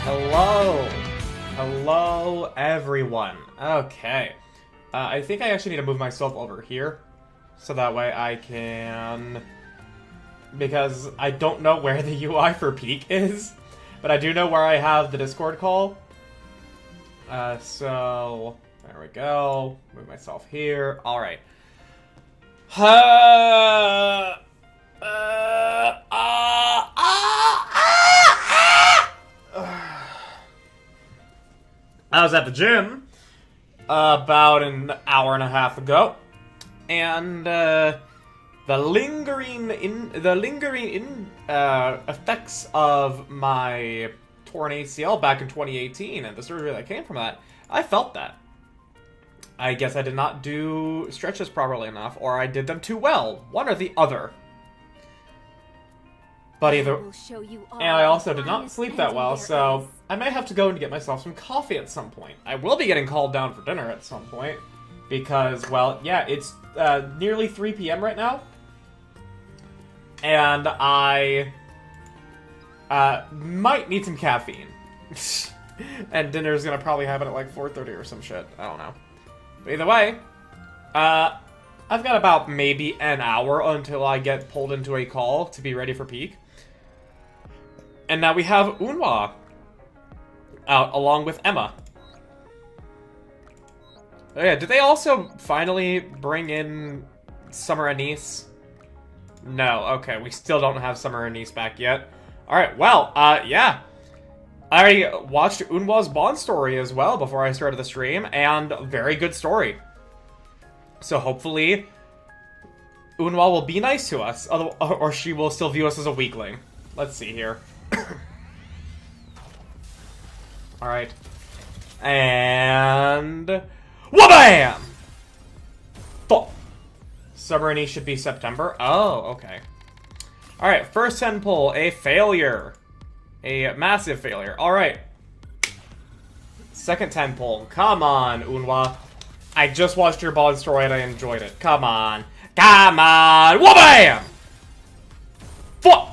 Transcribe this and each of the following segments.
Hello! Hello, everyone. Okay. I think I actually need to move myself over here, so that way I can... Because I don't know where the UI for Peak is, but I do know where I have the Discord call. So... There we go. Move myself here. Alright. I was at the gym about an hour and a half ago. And the lingering effects of my torn ACL back in 2018 and the surgery that came from that, I felt that. I guess I did not do stretches properly enough, or I did them too well. One or the other. But either... And I also did not sleep that well, so I may have to go and get myself some coffee at some point. I will be getting called down for dinner at some point. Because, well, yeah, it's nearly 3 p.m. right now. And I might need some caffeine. And dinner's gonna probably happen at like 4:30 or some shit. I don't know. But either way, I've got about maybe an hour until I get pulled into a call to be ready for peak. And now we have Unwa out along with Emma. Oh yeah, did they also finally bring in Summer Anise? No, okay, we still don't have Summer Anise back yet. Alright, well, yeah. I watched Unwa's Bond story as well before I started the stream, and very good story. So hopefully, Unwa will be nice to us, or she will still view us as a weakling. Let's see here. Alright. And... Wabam! Fuck. Summer Anise should be September. Oh, okay. Alright, first 10 pull, a failure. A massive failure. Alright. Second 10 pull. Come on, Unwa. I just watched your Bond story and I enjoyed it. Come on. Come on! Wabam! Fuck!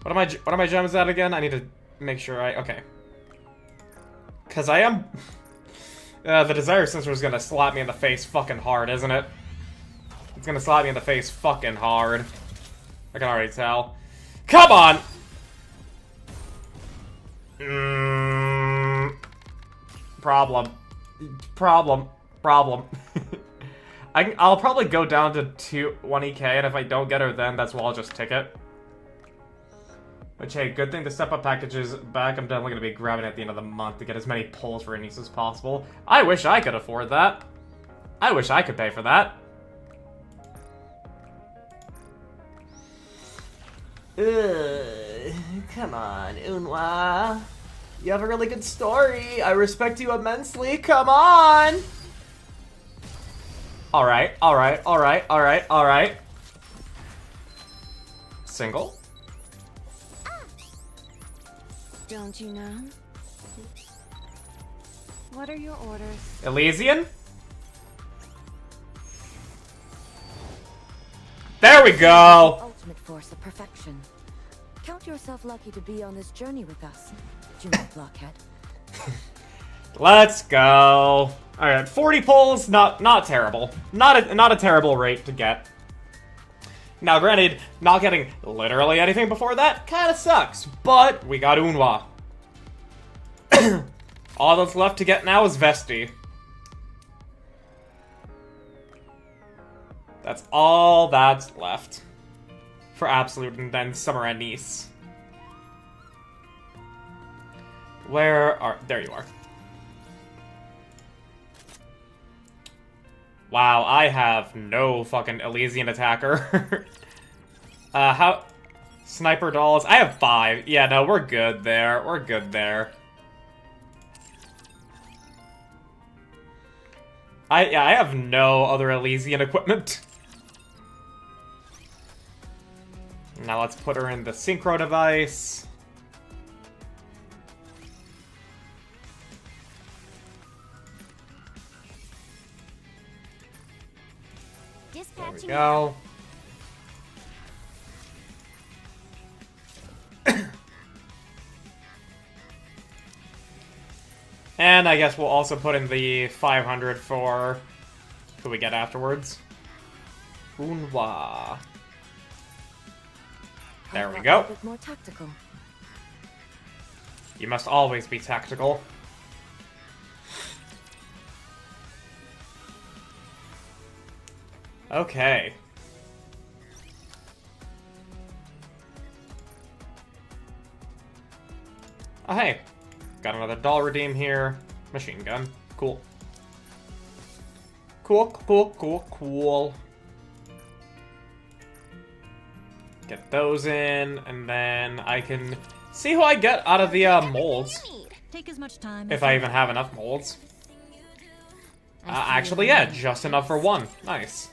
What are my gems at again? I need to make sure okay. Cause I am... the desire sensor is gonna slap me in the face fucking hard, isn't it? It's gonna slap me in the face fucking hard. I can already tell. Come on! Problem. I'll probably go down to 20k, and if I don't get her then, that's why I'll just ticket. Which, hey, good thing the step-up package is back. I'm definitely going to be grabbing it at the end of the month to get as many pulls for Anise as possible. I wish I could afford that. I wish I could pay for that. Come on, Unwa. You have a really good story. I respect you immensely. Come on! Alright, alright, alright, alright, alright. Single? Don't you know? What are your orders? Elysian? There we go! Ultimate force of perfection. Count yourself lucky to be on this journey with us, Junior Blockhead. Let's go. Alright, 40 pulls, not terrible. Not a terrible rate to get. Now, granted, not getting literally anything before that kind of sucks, but we got Unwa. All that's left to get now is Vesti. That's all that's left. For Absolute, and then Summer Anise. Where are... There you are. Wow, I have no fucking Elysian attacker. How... Sniper dolls? I have 5. Yeah, no, we're good there. We're good there. I have no other Elysian equipment. Now let's put her in the synchro device. There we go. And I guess we'll also put in the 500 for who we get afterwards. Unwa. There we go. A bit more tactical. You must always be tactical. Okay. Oh, hey. Got another doll redeem here. Machine gun. Cool. Cool. Get those in, and then I can see who I get out of the molds. Take as much time If I even have enough molds. Actually, yeah, just enough for one. Nice.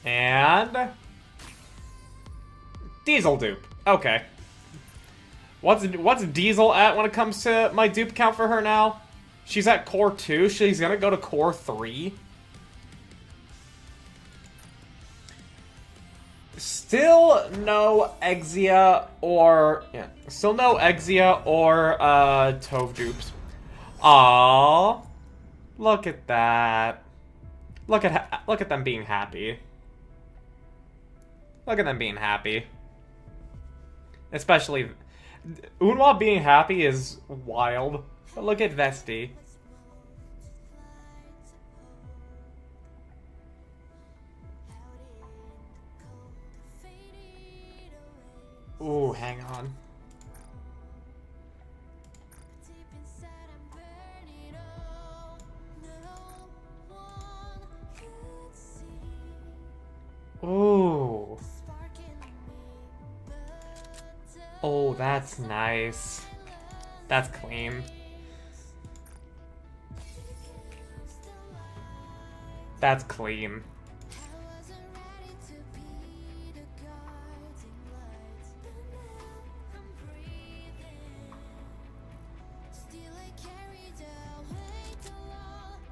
And Diesel dupe. Okay. What's Diesel at when it comes to my dupe count for her now? She's at core 2. She's gonna go to core 3. Still no Exia or Tove dupes. Aww. Look at that. Look at them being happy. Look at them being happy. Especially Unwa being happy is wild. But look at Vesti. Ooh, hang on. Ooh. Oh, that's nice. That's clean. That's clean.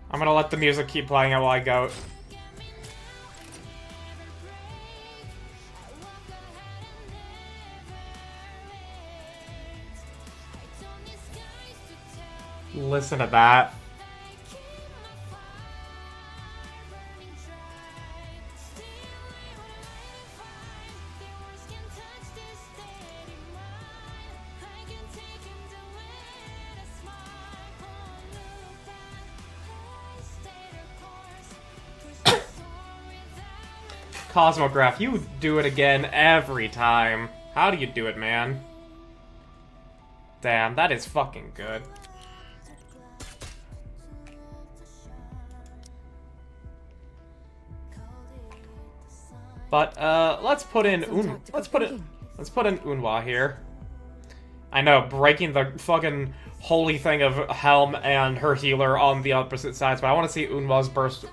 I'm gonna let the music keep playing while I go. Listen to that. Cosmograph, you do it again every time. How do you do it, man? Damn, that is fucking good. But let's put in Unwa here. I know, breaking the fucking holy thing of Helm and her healer on the opposite sides, but I want to see Unwa's burst.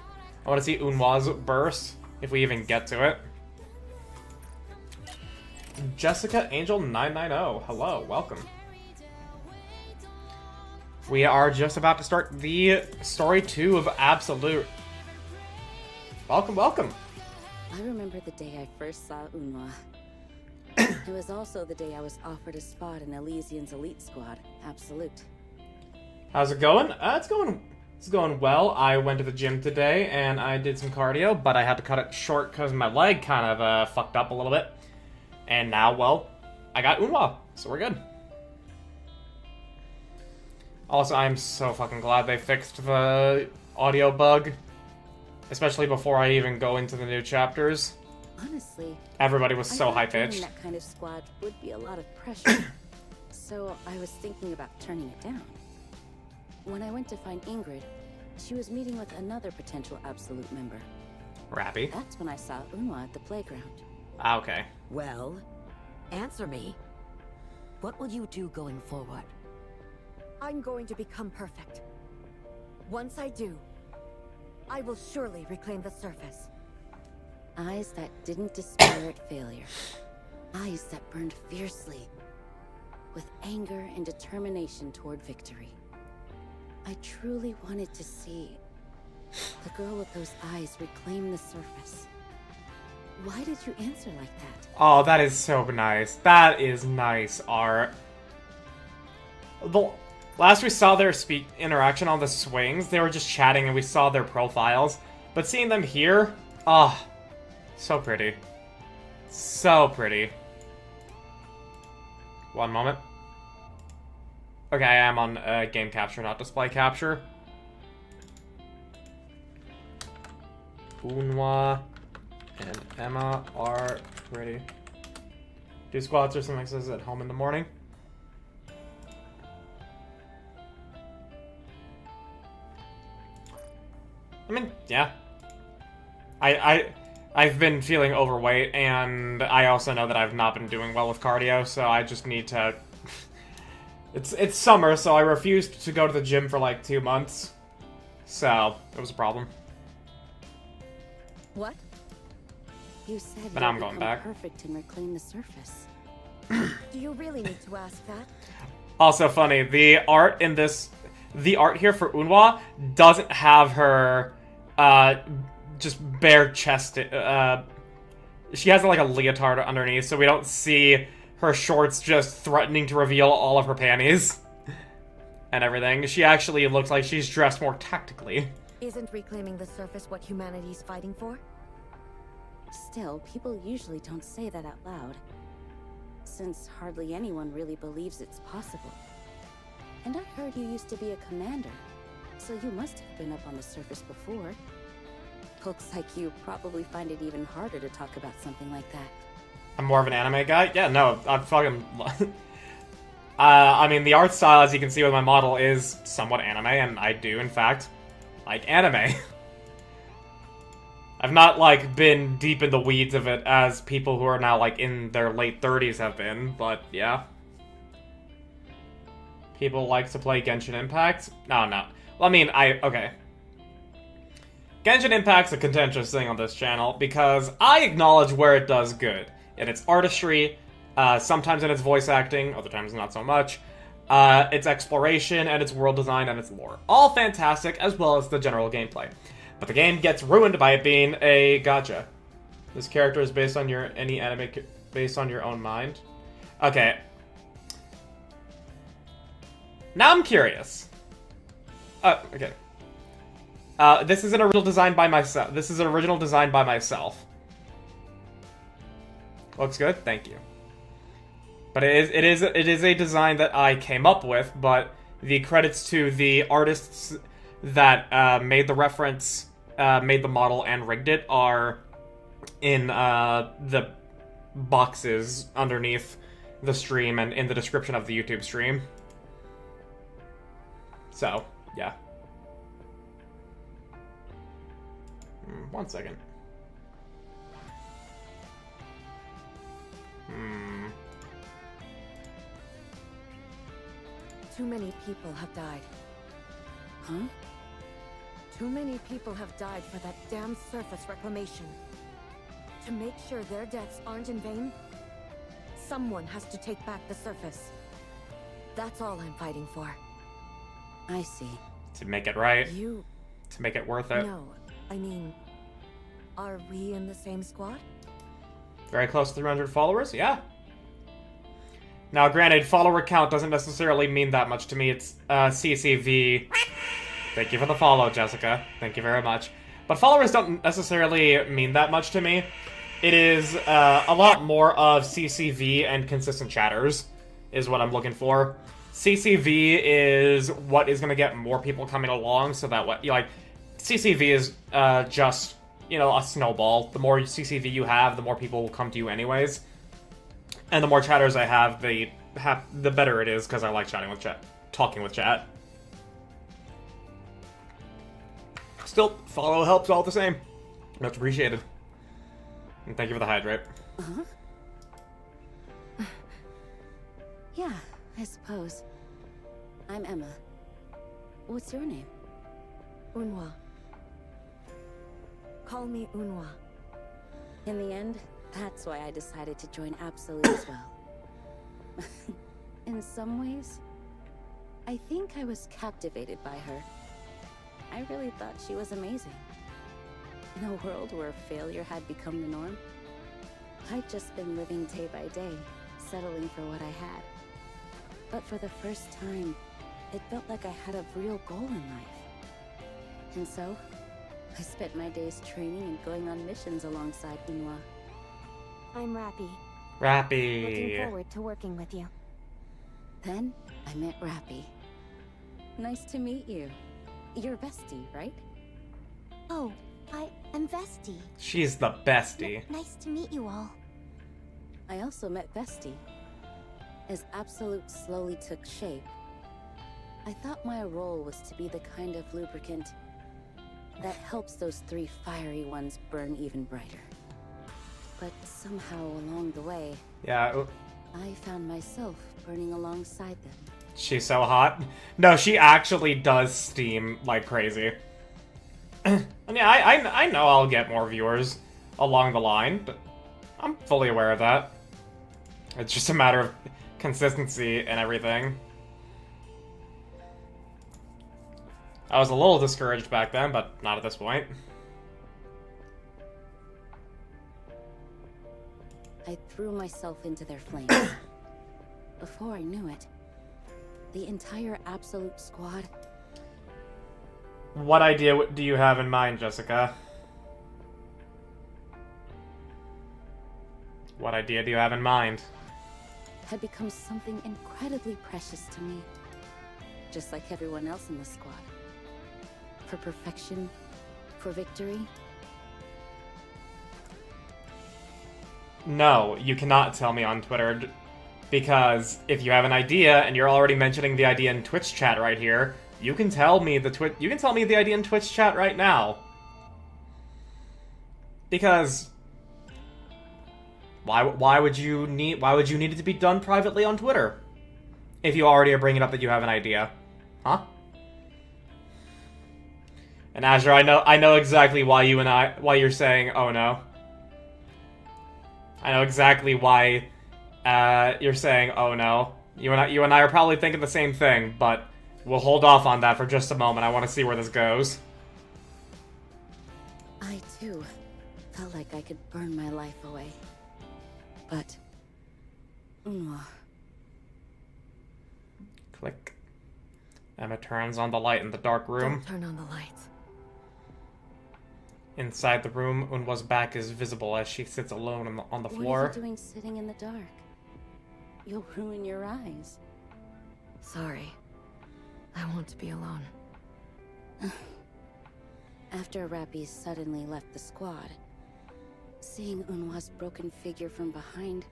I want to see Unwa's burst. If we even get to it. Jessica Angel 990. Hello, welcome. We are just about to start the story 2 of Absolute. Welcome. I remember the day I first saw Unwa. It was also the day I was offered a spot in Elysian's elite squad, Absolute. How's it going? It's going well. I went to the gym today and I did some cardio, but I had to cut it short because my leg kind of fucked up a little bit. And now, well, I got Unwa, so we're good. Also, I'm so fucking glad they fixed the audio bug, especially before I even go into the new chapters. Honestly, everybody was so high-pitched. That kind of squad would be a lot of pressure, so I was thinking about turning it down. When I went to find Ingrid, she was meeting with another potential Absolute member. Rappy. That's when I saw Unwa at the playground. Ah, okay. Well, answer me. What will you do going forward? I'm going to become perfect. Once I do, I will surely reclaim the surface. Eyes that didn't despair at failure. Eyes that burned fiercely, with anger and determination toward victory. I truly wanted to see the girl with those eyes reclaim the surface. Why did you answer like that? Oh, that is so nice. That is nice art. The last we saw their interaction on the swings, they were just chatting and we saw their profiles. But seeing them here, so pretty. So pretty. One moment. Okay, I am on game capture, not display capture. Unwa and Emma are ready. Do squats or some exercises at home in the morning. I mean, yeah. I've been feeling overweight, and I also know that I've not been doing well with cardio, so I just need to... It's summer, so I refused to go to the gym for like 2 months. So, it was a problem. What? You said But you'll I'm going become back. perfect and reclaim the surface. Do you really need to ask that? Also funny, the art here for Unhwa doesn't have her, just bare chest, she has like a leotard underneath, so we don't see her shorts just threatening to reveal all of her panties. And everything. She actually looks like she's dressed more tactically. Isn't reclaiming the surface what humanity's fighting for? Still, people usually don't say that out loud, since hardly anyone really believes it's possible. And I heard you used to be a commander, so you must have been up on the surface before. Looks like you probably find it even harder to talk about something like that. I'm more of an anime guy? Yeah, no, I'm fucking... I mean, the art style, as you can see with my model, is somewhat anime, and I do, in fact, like anime. I've not, like, been deep in the weeds of it as people who are now, like, in their late 30s have been, but yeah. People like to play Genshin Impact? No. Well, I mean, okay. Genshin Impact's a contentious thing on this channel, because I acknowledge where it does good. In its artistry, sometimes in its voice acting, other times not so much, its exploration, and its world design, and its lore. All fantastic, as well as the general gameplay. But the game gets ruined by it being a gacha. This character is based on any anime based on your own mind. Okay. Now I'm curious. Okay. This is an original design by myself. Looks good, thank you. But it is a design that I came up with, but the credits to the artists that made the reference, made the model, and rigged it are in the boxes underneath the stream and in the description of the YouTube stream. So, yeah. 1 second. Too many people have died. Huh? Too many people have died for that damn surface reclamation. To make sure their deaths aren't in vain, someone has to take back the surface. That's all I'm fighting for. I see. To make it right. You... To make it worth it. No, I mean... Are we in the same squad? Very close to 300 followers? Yeah. Now, granted, follower count doesn't necessarily mean that much to me. It's CCV. Thank you for the follow, Jessica. Thank you very much. But followers don't necessarily mean that much to me. It is a lot more of CCV and consistent chatters is what I'm looking for. CCV is what is going to get more people coming along, so that what, like, CCV is just, you know, a snowball. The more CCV you have, the more people will come to you anyways. And the more chatters I have, the better it is, because I like chatting with chat, talking with chat. Still, follow helps all the same. Much appreciated. And thank you for the hydrate. Uh-huh. Yeah, I suppose. I'm Emma. What's your name? Unhwa. Call me Unhwa. In the end, that's why I decided to join Absolute as well. In some ways, I think I was captivated by her. I really thought she was amazing. In a world where failure had become the norm, I'd just been living day by day, settling for what I had. But for the first time, it felt like I had a real goal in life. And so, I spent my days training and going on missions alongside Unhwa. I'm Rappy. Rappy. Looking forward to working with you. Then, I met Rappy. Nice to meet you. You're Bestie, right? Oh, I am Vesti. She's the bestie. Nice to meet you all. I also met Bestie. As Absolute slowly took shape, I thought my role was to be the kind of lubricant that helps those 3 fiery ones burn even brighter. But somehow along the way, Yeah, I found myself burning alongside them. she's so hot. No, she actually does steam like crazy. And yeah, I know I'll get more viewers along the line, but I'm fully aware of that. It's just a matter of consistency and everything. I was a little discouraged back then, but not at this point. I threw myself into their flames. Before I knew it, the entire Absolute squad. What idea do you have in mind, Jessica? What idea do you have in mind? Had become something incredibly precious to me. Just like everyone else in the squad. For perfection, for victory. No, you cannot tell me on Twitter, because if you have an idea and you're already mentioning the idea in Twitch chat right here, you can tell me the idea in Twitch chat right now. Because why would you need it to be done privately on Twitter if you already are bringing up that you have an idea? Huh? And Azure, I know exactly why you're saying, oh no. I know exactly why you're saying, oh no. You and I are probably thinking the same thing, but we'll hold off on that for just a moment. I want to see where this goes. I, too, felt like I could burn my life away. But... Unwa. Click. Emma turns on the light in the dark room. Don't turn on the lights. Inside the room, Unwa's back is visible as she sits alone on the floor. What are you doing sitting in the dark? You'll ruin your eyes. Sorry. I want to be alone. After Rappy suddenly left the squad, seeing Unwa's broken figure from behind,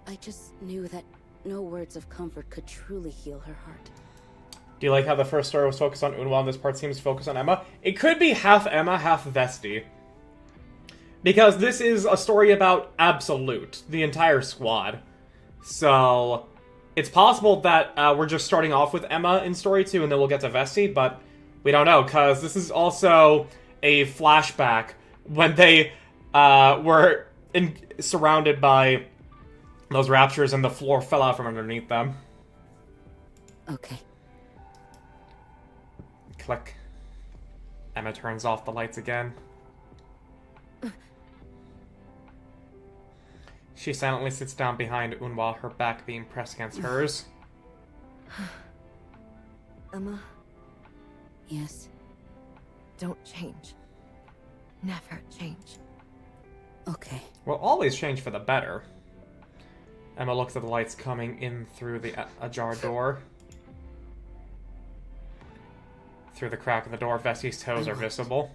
I just knew that no words of comfort could truly heal her heart. Do you like how the first story was focused on Unwa and this part seems focused on Emma? It could be half Emma, half Vesti. Because this is a story about Absolute, the entire squad. So, it's possible that we're just starting off with Emma in story 2 and then we'll get to Vesti, but we don't know, because this is also a flashback when they were surrounded by those raptures and the floor fell out from underneath them. Okay. Click. Emma turns off the lights again. She silently sits down behind Unwa, her back being pressed against hers. Emma, Yes. don't change. Never change. Okay. We'll always change for the better. Emma looks at the lights coming in through the ajar door. Through the crack of the door, Vesti's toes are visible.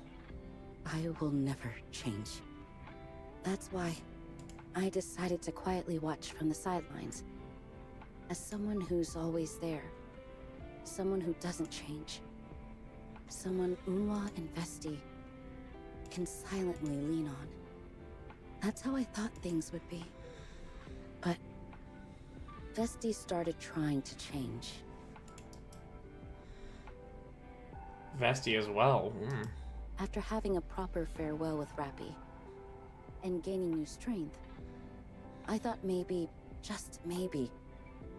I will never change. That's why I decided to quietly watch from the sidelines. As someone who's always there. Someone who doesn't change. Someone Unwa and Vesti can silently lean on. That's how I thought things would be. But Vesti started trying to change. Vesti as well. After having a proper farewell with Rappy and gaining new strength, I thought maybe, just maybe,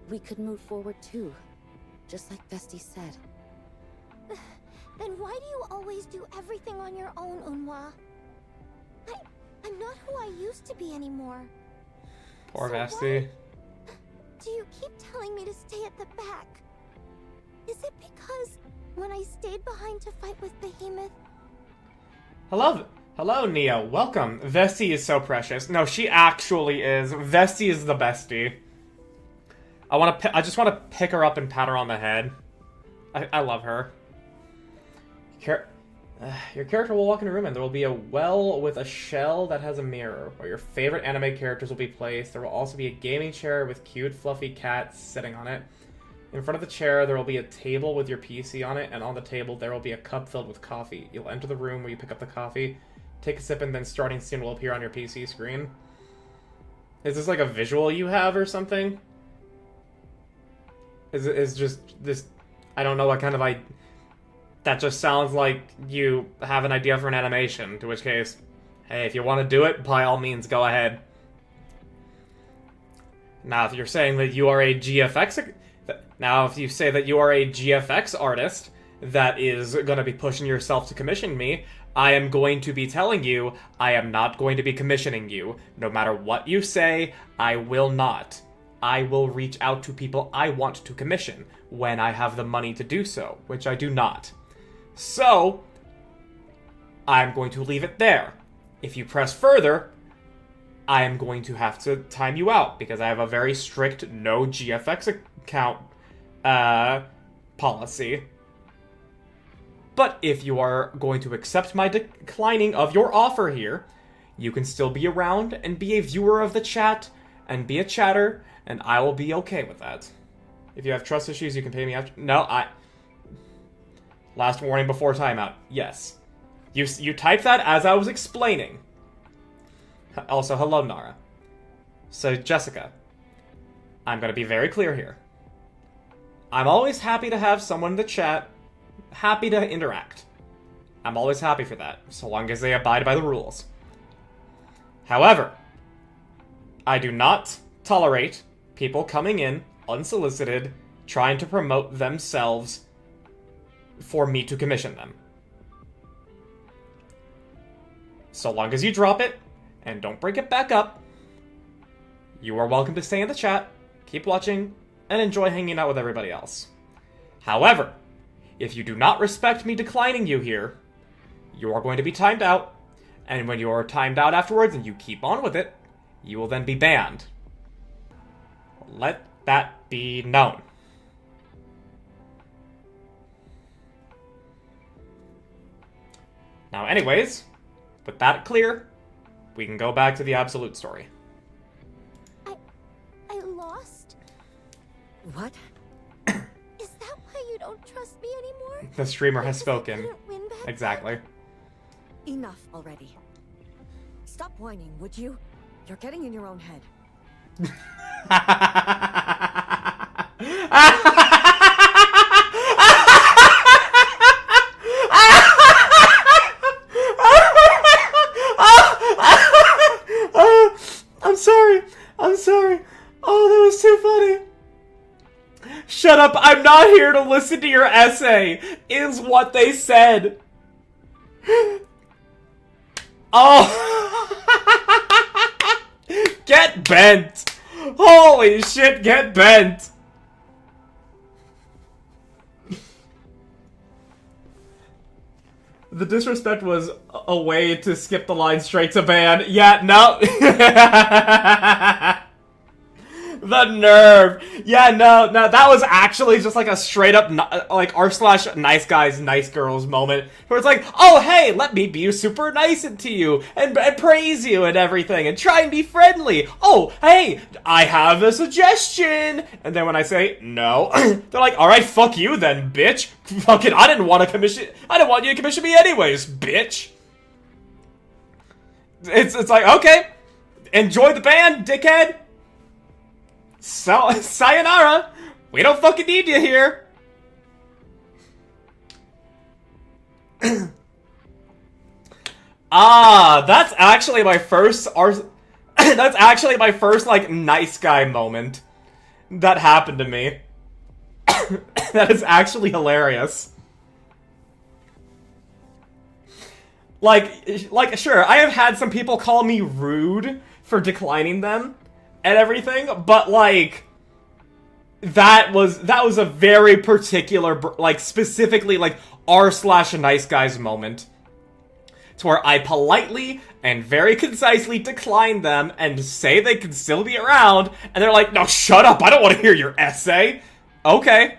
we could move forward too, just like Vesti said. Then why do you always do everything on your own, Unwa? I'm not who I used to be anymore. Poor So Vesti. Do you keep telling me to stay at the back? Is it because when I stayed behind to fight with Behemoth? Hello, Neo. Welcome. Vesti is so precious. No, she actually is. Vesti is the bestie. I just want to pick her up and pat her on the head. I love her. Your character will walk in a room and there will be a well with a shell that has a mirror where your favorite anime characters will be placed. There will also be a gaming chair with cute, fluffy cats sitting on it. In front of the chair, there will be a table with your PC on it, and on the table, there will be a cup filled with coffee. You'll enter the room where you pick up the coffee, take a sip, and then starting scene will appear on your PC screen. Is this like a visual you have or something? Is just this... I don't know what kind of... That just sounds like you have an idea for an animation, to which case, hey, if you want to do it, by all means, go ahead. Now, if you're saying that you are a GFX... Now, if you say that you are a GFX artist that is going to be pushing yourself to commission me, I am going to be telling you I am not going to be commissioning you. No matter what you say, I will not. I will reach out to people I want to commission when I have the money to do so, which I do not. So, I'm going to leave it there. If you press further, I am going to have to time you out, because I have a very strict no GFX account policy. But if you are going to accept my declining of your offer here, you can still be around and be a viewer of the chat and be a chatter, and I will be okay with that. If you have trust issues, you can pay me after... No, Last warning before timeout. Yes. You typed that as I was explaining. Also, hello, Nara. So, Jessica, I'm going to be very clear here. I'm always happy to have someone in the chat, happy to interact. I'm always happy for that, so long as they abide by the rules. However, I do not tolerate people coming in unsolicited, trying to promote themselves for me to commission them. So long as you drop it, and don't bring it back up, you are welcome to stay in the chat, keep watching, and enjoy hanging out with everybody else. However, if you do not respect me declining you here, you are going to be timed out, and when you are timed out afterwards and you keep on with it, you will then be banned. Let that be known. Now, anyways, with that clear, we can go back to the absolute story. I lost? What? Is that why you don't trust me anymore? The streamer has Because I spoken. couldn't win back Exactly. Enough already. Stop whining, would you? You're getting in your own head. I'm sorry. Oh, that was too funny. Shut up, I'm not here to listen to your essay, is what they said. Oh. Get bent. Holy shit, get bent. The disrespect was a way to skip the line straight to ban. Yeah, no. The nerve. Yeah, no, that was actually just like a straight up, like, r/nice guys, nice girls moment. Where it's like, oh, hey, let me be super nice to you, and praise you and everything, and try and be friendly. Oh, hey, I have a suggestion. And then when I say no, they're like, alright, fuck you then, bitch. Fucking, I didn't want you to commission me anyways, bitch. It's like, okay, enjoy the band, dickhead. So, sayonara! We don't fucking need you here! That's actually my first that's actually my first, like, nice guy moment that happened to me. That is actually hilarious. Like, sure, I have had some people call me rude for declining them and everything, but, like, that was a very particular, like, specifically, like, r/nice guys moment. To where I politely and very concisely decline them and say they can still be around, and they're like, no, shut up, I don't want to hear your essay. Okay.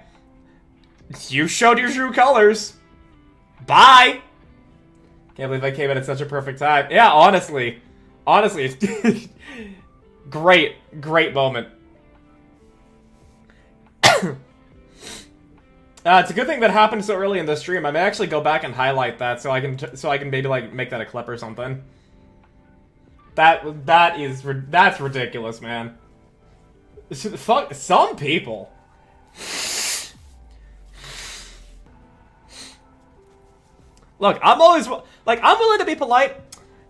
You showed your true colors. Bye! Can't believe I came in at such a perfect time. Yeah, honestly. Great moment. It's a good thing that happened so early in the stream. I may actually go back and highlight that so I can maybe like make that a clip or something. That's ridiculous, man. Fuck some people. Look, I'm always like I'm willing to be polite,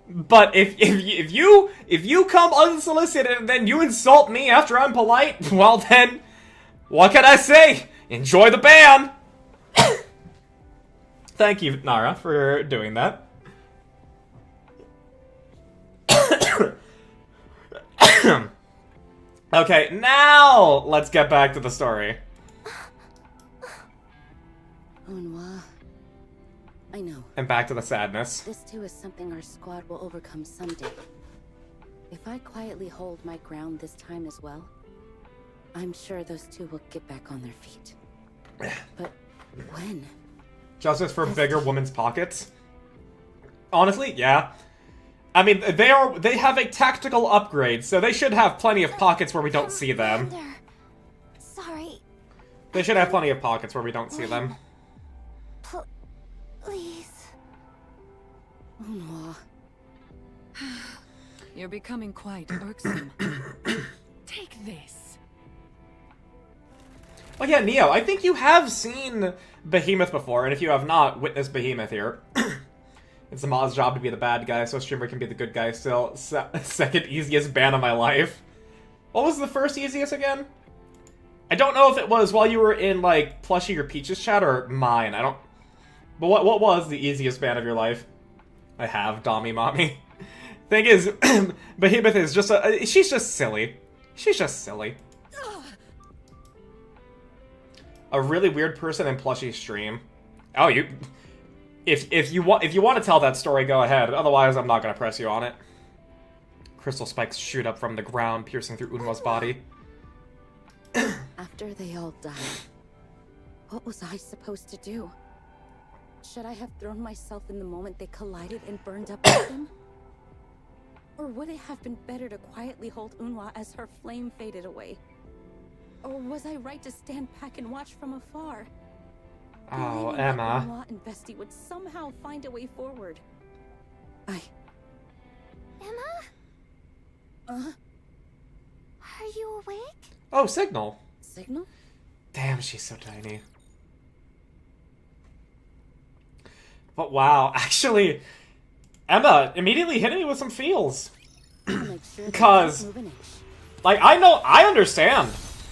but if you come unsolicited and then you insult me after I'm polite, well then, what can I say? Enjoy the ban. Thank you, Nara, for doing that. Okay, now let's get back to the story. Unwa, I know. And back to the sadness. This too is something our squad will overcome someday. If I quietly hold my ground this time as well, I'm sure those two will get back on their feet. But when? Justice for bigger women's pockets? Honestly, yeah. I mean, they have a tactical upgrade, so they should have plenty of pockets where we don't see them. Sorry. They should have plenty of pockets where we don't see them. Please. Unwa. You're becoming quite irksome. Take this. Oh yeah, Neo, I think you have seen Behemoth before, and if you have not, witness Behemoth here. It's the mod's job to be the bad guy, so streamer can be the good guy still. Second easiest ban of my life. What was the first easiest again? I don't know if it was while you were in, like, Plushie or Peach's chat or mine. I don't... But what was the easiest ban of your life? I have, Dommy Mommy. Thing is, Behemoth is just a... She's just silly. She's just silly. A really weird person in Plushie's stream. Oh, you... If you want to tell that story, go ahead. Otherwise, I'm not gonna press you on it. Crystal spikes shoot up from the ground, piercing through Unwa's body. After they all died, what was I supposed to do? Should I have thrown myself in the moment they collided and burned up with them? Or would it have been better to quietly hold Unwa as her flame faded away? Or was I right to stand back and watch from afar? Oh, Believing that Emma. Unwa and Vesti would somehow find a way forward. Emma? Are you awake? Oh, Signal. Signal? Damn, she's so tiny. But wow, actually, Emma immediately hit me with some feels. Make sure they 'Cause- don't move an inch. Like, I understand.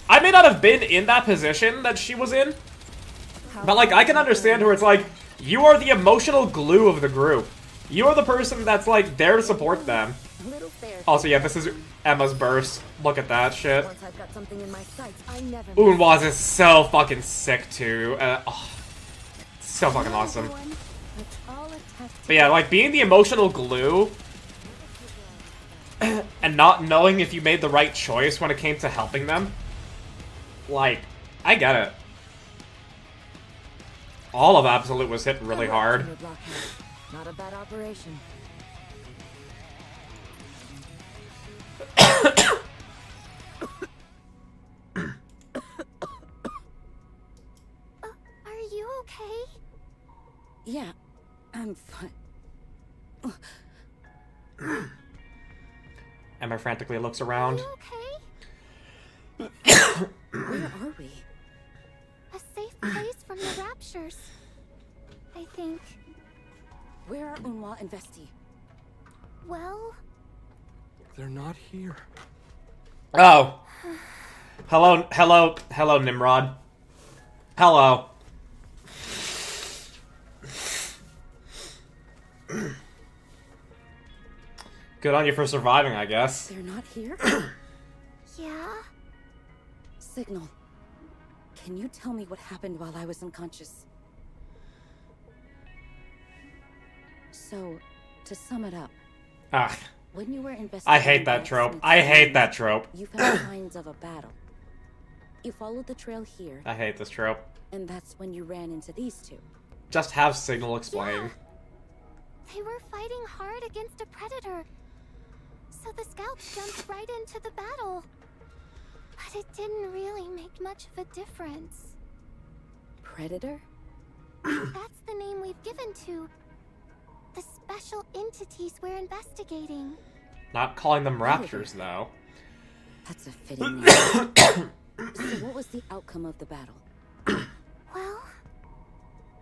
I may not have been in that position that she was in, but like, I can understand where it's like, you are the emotional glue of the group. You are the person that's like, there to support them. A little fair. Also, yeah, this is Emma's burst. Look at that shit. Once I've got something in my sights, I never. Unwaz is so fucking sick, too. So fucking awesome. Everyone, let's all attack But yeah, like, being the emotional glue and not knowing if you made the right choice when it came to helping them, like, I get it. All of Absolute was hit really hard. Not a bad operation. Are you okay? Yeah, I'm fine. Emma frantically looks around. You okay? Where are we? A safe place from the raptures. I think. Where are Unwa and Vesti? Well, They're not here. Oh. Hello, Nimrod. Hello. Good on you for surviving, I guess. They're not here? yeah. Signal. Can you tell me what happened while I was unconscious? So, to sum it up, Ah, when you were investigating I hate that trope. Smith's I hate remains, that trope. You found signs of a battle. You followed the trail here, I hate this trope. and that's when you ran into these two. Just have Signal explain. Yeah. They were fighting hard against a predator. So the scouts jumped right into the battle. But it didn't really make much of a difference. Predator? That's the name we've given to the special entities we're investigating. Not calling them raptors, though. That's a fitting name. So what was the outcome of the battle? Well,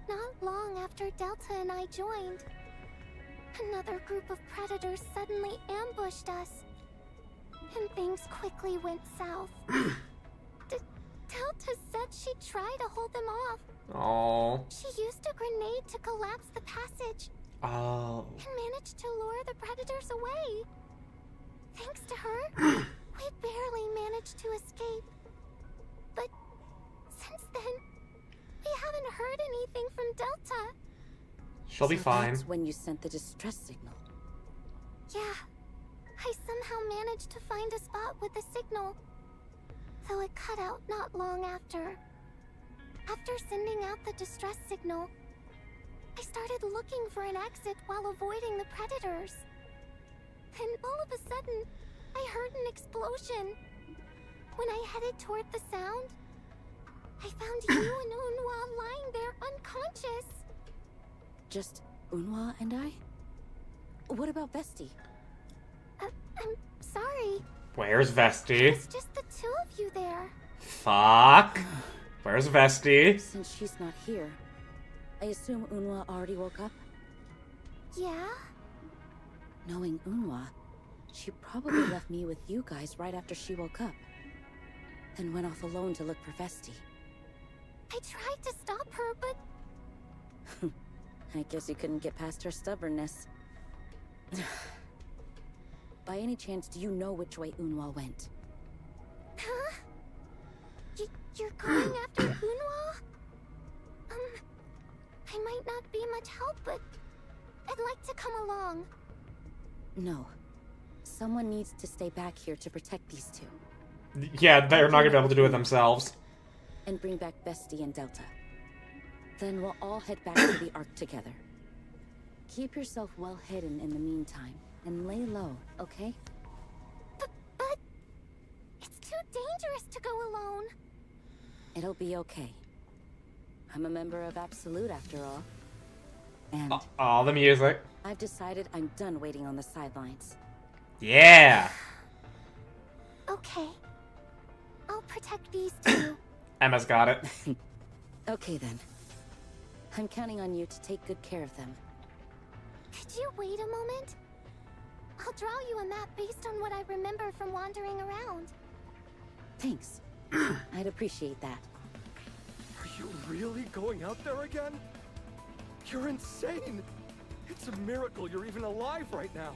not long after Delta and I joined, another group of predators suddenly ambushed us. And things quickly went south. Delta said she'd try to hold them off. Oh. She used a grenade to collapse the passage Oh. and managed to lure the predators away. Thanks to her, we barely managed to escape. But since then, we haven't heard anything from Delta. She'll be So fine. That's when you sent the distress signal. Yeah, I somehow managed to find a spot with the signal, though it cut out not long after. After sending out the distress signal, I started looking for an exit while avoiding the predators. Then all of a sudden, I heard an explosion. When I headed toward the sound, I found you and Unwa lying there unconscious. Just Unwa and I? What about Vesti? I'm sorry. Where's Vesti? It's just the two of you there. Fuck. Where's Vesti? Since she's not here, I assume Unwa already woke up? Yeah? Knowing Unwa, she probably left me with you guys right after she woke up. Then went off alone to look for Vesti. I tried to stop her, but I guess you couldn't get past her stubbornness. By any chance, do you know which way Unwa went? huh? You're going after Unwa? I might not be much help, but I'd like to come along. No. Someone needs to stay back here to protect these two. Yeah, they're not gonna be able to do it themselves. And bring back Vesti and Delta. Then we'll all head back to the Ark together. Keep yourself well hidden in the meantime, and lay low, okay? But it's too dangerous to go alone. It'll be okay. I'm a member of Absolute after all. And Oh, the music. I've decided I'm done waiting on the sidelines. Yeah. Okay. I'll protect these two. Emma's got it. Okay then. I'm counting on you to take good care of them. Could you wait a moment? I'll draw you a map based on what I remember from wandering around. Thanks. I'd appreciate that. Are you really going out there again? You're insane. It's a miracle you're even alive right now.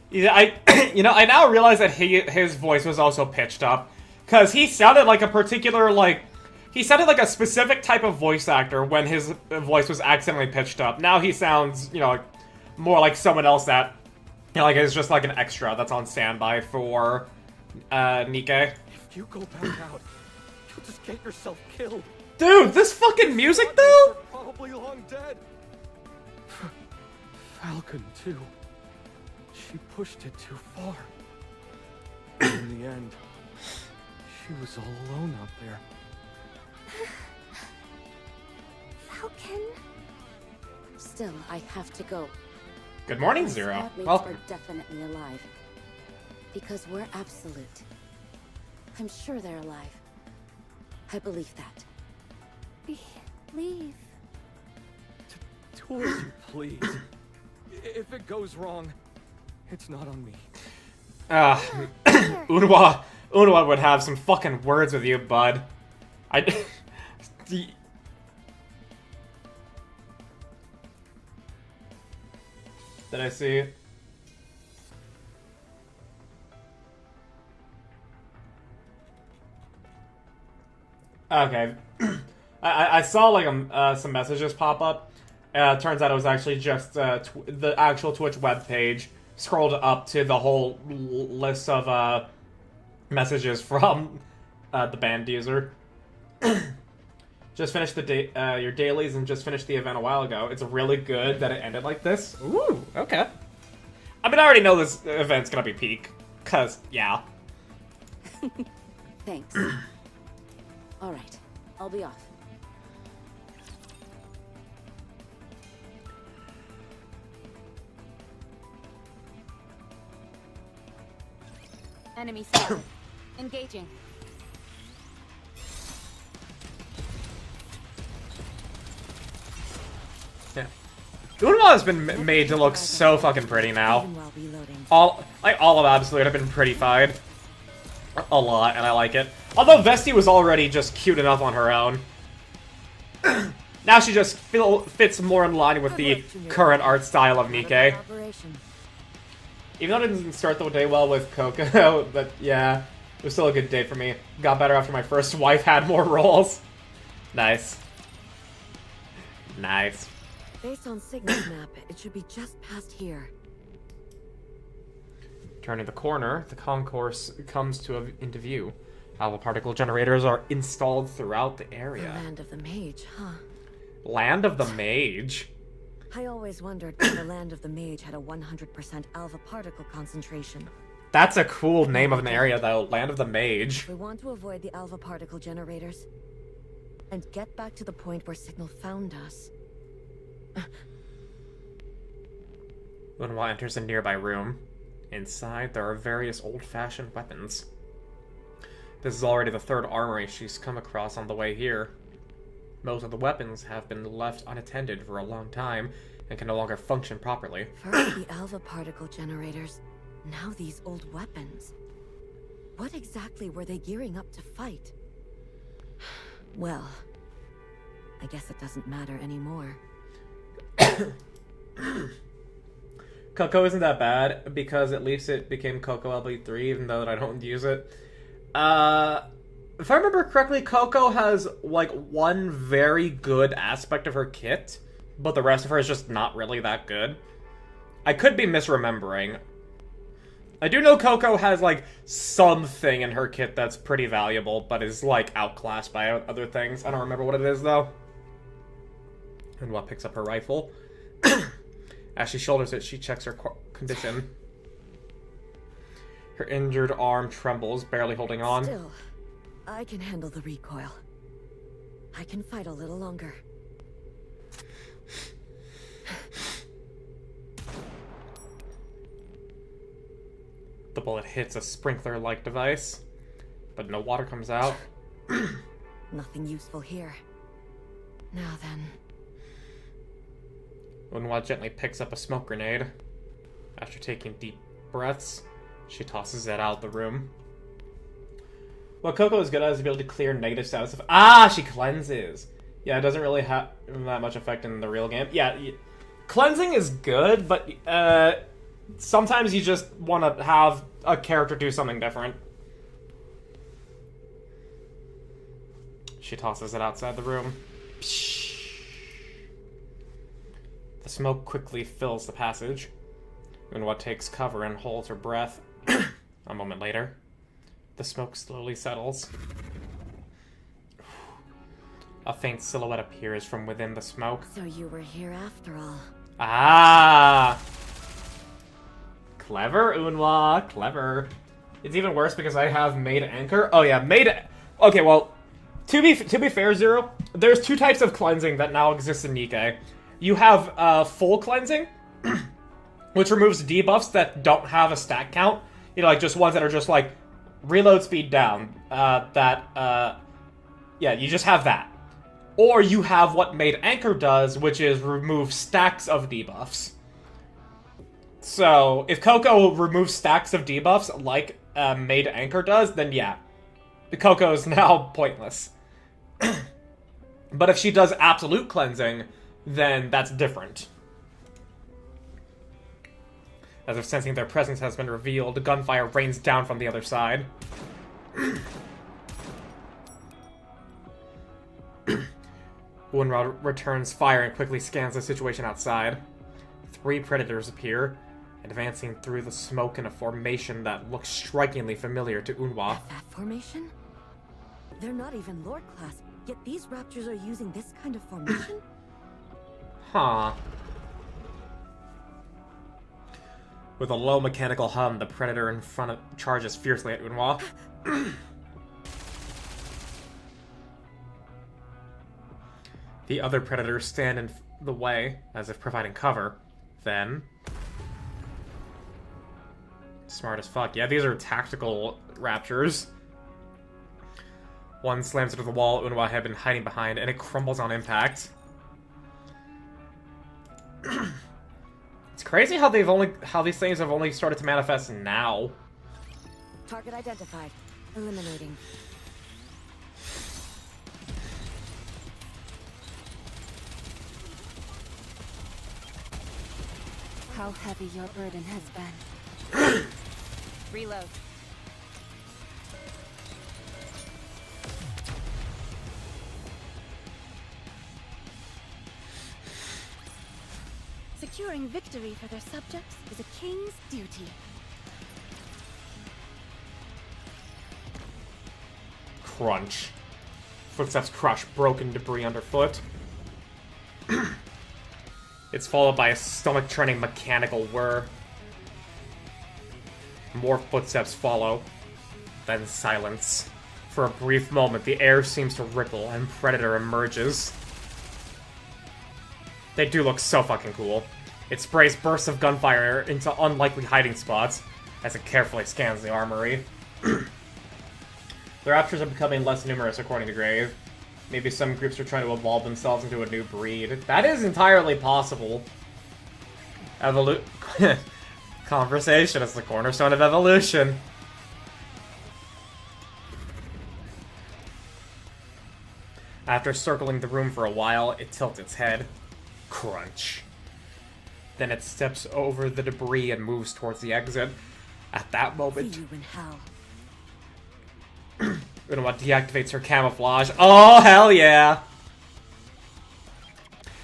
Yeah, I now realize that his voice was also pitched up. Because he sounded like a particular, he sounded like a specific type of voice actor when his voice was accidentally pitched up. Now he sounds, more like someone else that, is just like an extra that's on standby for, Nikke. If you go back out, you'll just get yourself killed. Dude, this fucking music, You're though? probably long dead. Falcon, too. She pushed it too far. In the end, she was all alone out there. Falcon. Still, I have to go. Good morning, My Zero. squad mates Welcome. are definitely alive. Because we're Absolute. I'm sure they're alive. I believe that. Leave. Do as you please. If it goes wrong, it's not on me. Here. Unwa would have some fucking words with you, bud. Did I see it? Okay. I saw some messages pop up. Turns out it was actually just the actual Twitch webpage scrolled up to the whole list of messages from the band user. Just finished your dailies and just finished the event a while ago. It's really good that it ended like this. Ooh, okay. I mean, I already know this event's gonna be peak, cause yeah. Thanks. Alright, I'll be off. Enemy spotted. Engaging. Yeah. Unwa has been made to look so fucking pretty now. Even while reloading. All of Absolute have been prettified. A lot, and I like it. Although Vesti was already just cute enough on her own. Now she just fits more in line with the current art style of Nikke. Even though it didn't start the day well with Coco, but yeah, it was still a good day for me. Got better after my first wife had more roles. Nice. Nice. Based on Signal's map, it should be just past here. Turning the corner, the concourse comes into view. Alpha particle generators are installed throughout the The area. land of the mage, huh? Land of the Mage? I always wondered if the land of the mage had a 100% alpha particle concentration. That's a cool name of an area, though. Land of the Mage. We want to avoid the alpha particle generators and get back to the point where Signal found us. Unwa enters a nearby room. Inside, there are various old-fashioned weapons. This is already the third armory she's come across on the way here. Most of the weapons have been left unattended for a long time and can no longer function properly. First the alpha particle generators, now these old weapons. What exactly were they gearing up to fight? Well, I guess it doesn't matter anymore. Coco isn't that bad, because at least it became Coco LB3, even though I don't use it. If I remember correctly, Coco has, like, one very good aspect of her kit, but the rest of her is just not really that good. I could be misremembering. I do know Coco has, like, something in her kit that's pretty valuable, but is, like, outclassed by other things. I don't remember what it is, though. And what picks up her rifle. As she shoulders it, she checks her condition. Her injured arm trembles, barely holding on. Still, I can handle the recoil. I can fight a little longer. The bullet hits a sprinkler-like device, but no water comes out. Nothing useful here. Now then. Unwa gently picks up a smoke grenade. After taking deep breaths, she tosses it out the room. What Coco is good at is the ability to clear negative status of— Ah! She cleanses! Yeah, it doesn't really have that much effect in the real game. Yeah, cleansing is good, but sometimes you just want to have a character do something different. She tosses it outside the room. The smoke quickly fills the passage. Unwa takes cover and holds her breath. A moment later, the smoke slowly settles. A faint silhouette appears from within the smoke. So you were here after all. Ah! Clever, Unwa. Clever. It's even worse because I have Made Anchor. Oh yeah, Okay, well, to be fair, Zero, there's two types of cleansing that now exist in Nikke. You have full cleansing, which removes debuffs that don't have a stat count. You know, like just ones that are just like reload speed down. Yeah, you just have that. Or you have what Made Anchor does, which is remove stacks of debuffs. So, if Coco removes stacks of debuffs like Made Anchor does, then yeah, the Coco is now pointless. But if she does absolute cleansing, then that's different. As if sensing their presence has been revealed, gunfire rains down from the other side. Unwa returns fire and quickly scans the situation outside. 3 predators appear, advancing through the smoke in a formation that looks strikingly familiar to Unwa. That formation? They're not even Lord class, yet these raptors are using this kind of formation? Huh. With a low mechanical hum, the predator in front of charges fiercely at Unwa. The other predators stand in the way, as if providing cover. Then, Smart as fuck. Yeah, these are tactical raptures. One slams into the wall Unwa had been hiding behind, and it crumbles on impact. It's crazy how these things have only started to manifest now. Target identified. Eliminating. How heavy your burden has been. Reload. Securing victory for their subjects is a king's duty. Crunch. Footsteps crush broken debris underfoot. It's followed by a stomach-churning mechanical whir. More footsteps follow. Then silence. For a brief moment, the air seems to ripple, and Predator emerges. They do look so fucking cool. It sprays bursts of gunfire into unlikely hiding spots, as it carefully scans the armory. The raptors are becoming less numerous, according to Grave. Maybe some groups are trying to evolve themselves into a new breed. That is entirely possible. Conversation is the cornerstone of evolution. After circling the room for a while, it tilts its head. Crunch. Then it steps over the debris and moves towards the exit. At that moment, See you in hell. Unwa deactivates her camouflage. Oh, hell yeah!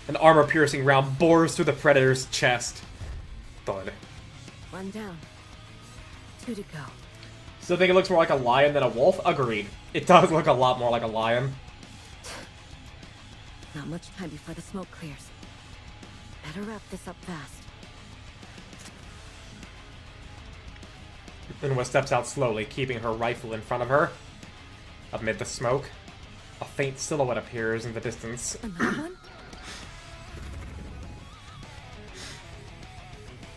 An armor-piercing round bores through the Predator's chest. Thud. One down. 2 to go. Still think it looks more like a lion than a wolf? Agreed. It does look a lot more like a lion. Not much time before the smoke clears. Better wrap this up fast. Unwa steps out slowly, keeping her rifle in front of her. Amid the smoke, a faint silhouette appears in the distance. Another one?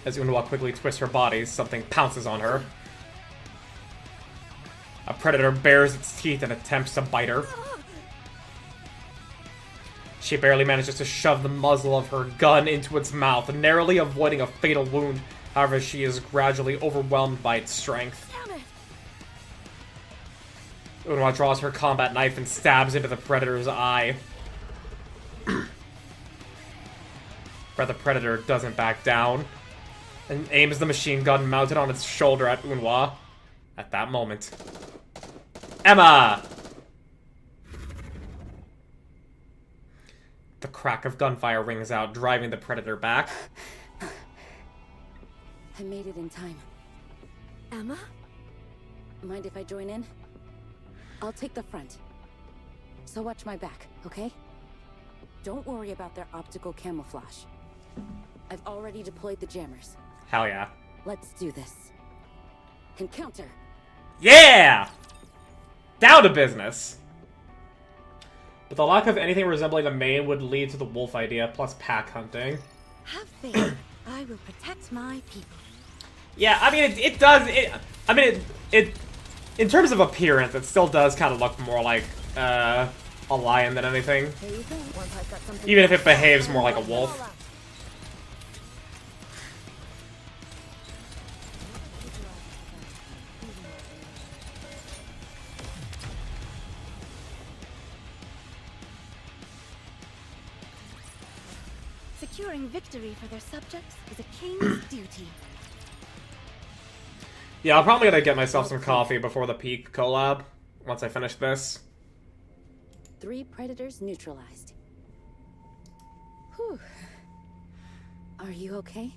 As Unwa quickly twists her body, something pounces on her. A predator bares its teeth and attempts to bite her. She barely manages to shove the muzzle of her gun into its mouth, narrowly avoiding a fatal wound. However, she is gradually overwhelmed by its strength. Damn it! Unwa draws her combat knife and stabs into the predator's eye. But the predator doesn't back down and aims the machine gun mounted on its shoulder at Unwa. At that moment, Emma! The crack of gunfire rings out, driving the predator back. I made it in time. Emma? Mind if I join in? I'll take the front. So watch my back, okay? Don't worry about their optical camouflage. I've already deployed the jammers. Hell yeah. Let's do this. Encounter! Yeah! Down to business! But the lack of anything resembling a mane would lead to the wolf idea, plus pack hunting. Have faith. I will protect my people. Yeah, I mean, it does, in terms of appearance, it still does kind of look more like, a lion than anything. Here you go. Once I've got something Even if it behaves more like a wolf. Securing victory for their subjects is a king's duty. Yeah, I'm probably gonna get myself some coffee before the peak collab, once I finish this. 3 predators neutralized. Whew. Are you okay?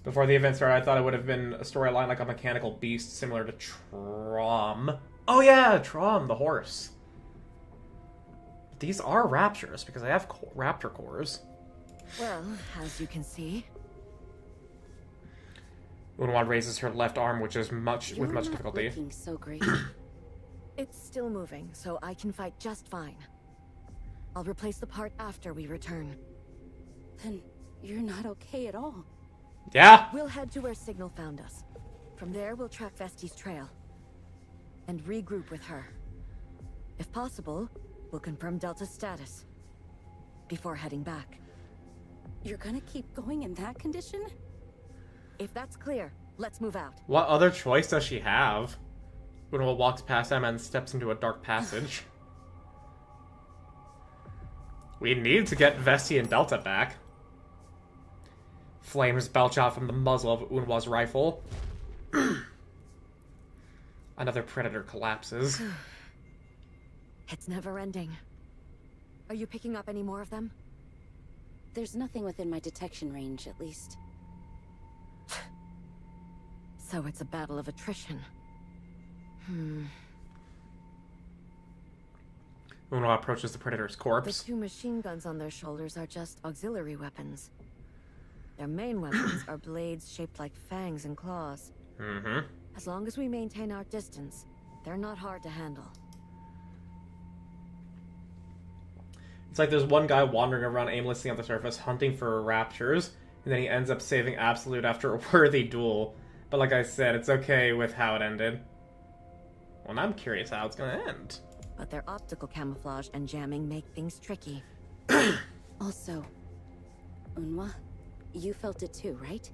Before the event started, I thought it would have been a storyline like a mechanical beast similar to Trom. Oh yeah, Trom, the horse. These are raptors, because I have raptor cores. Well, as you can see. Unwa raises her left arm, which is with much difficulty. You're not looking so great. It's still moving, so I can fight just fine. I'll replace the part after we return. Then you're not okay at all. Yeah? We'll head to where Signal found us. From there, we'll track Vesti's trail. And regroup with her. If possible, we'll confirm Delta's status. Before heading back. You're gonna keep going in that condition? If that's clear, let's move out. What other choice does she have? Unwa walks past Emma and steps into a dark passage. We need to get Vesti and Delta back. Flames belch out from the muzzle of Unwa's rifle. Another predator collapses. It's never ending. Are you picking up any more of them? There's nothing within my detection range, at least. So it's a battle of attrition. Unwa approaches the predator's The corpse. 2 machine guns on their shoulders are just auxiliary weapons. Their main weapons are blades shaped like fangs and claws. Mm-hmm. As long as we maintain our distance, they're not hard to handle. It's like there's one guy wandering around aimlessly on the surface, hunting for raptures, and then he ends up saving Absolute after a worthy duel. But like I said, it's okay with how it ended. Well, I'm curious how it's gonna end. But their optical camouflage and jamming make things tricky. Also, Unwa, you felt it too, right?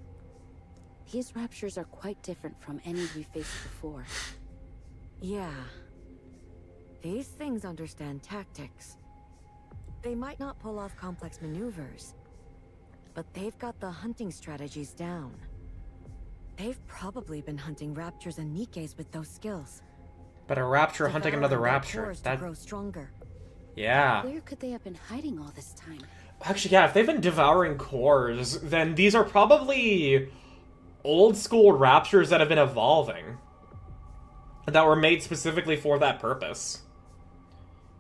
His raptures are quite different from any we faced before. Yeah. These things understand tactics. They might not pull off complex maneuvers, but they've got the hunting strategies down. They've probably been hunting raptures and Nikkes with those skills. But a rapture hunting another Devouring their rapture. cores to That, grow stronger. yeah. Where could they have been hiding all this time? Actually, yeah, if they've been devouring cores, then these are probably old school raptures that have been evolving. That were made specifically for that purpose.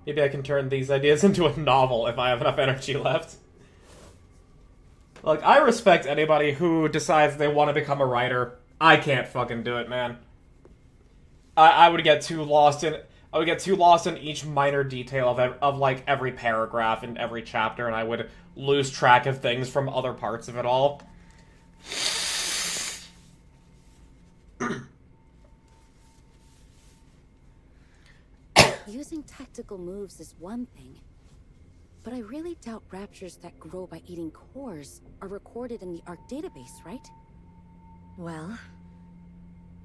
Maybe I can turn these ideas into a novel if I have enough energy left. Like, I respect anybody who decides they want to become a writer. I can't fucking do it, man. I would get too lost in... I would get too lost in each minor detail of like, every paragraph and every chapter, and I would lose track of things from other parts of it all. Using tactical moves is one thing, but I really doubt raptures that grow by eating cores are recorded in the ARC database, right? Well,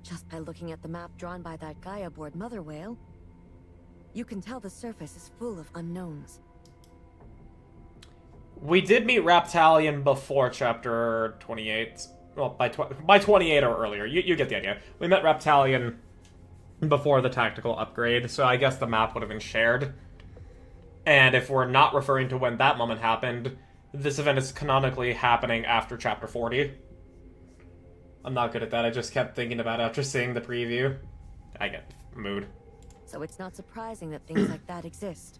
just by looking at the map drawn by that guy aboard Mother Whale, you can tell the surface is full of unknowns. We did meet Raptalion before chapter 28. Well, by 28 or earlier. You get the idea. We met Raptalion before the tactical upgrade, so I guess the map would have been shared. And if we're not referring to when that moment happened, this event is canonically happening after chapter 40. I'm not good at that, I just kept thinking about it after seeing the preview. I get mood. So it's not surprising that things like that exist.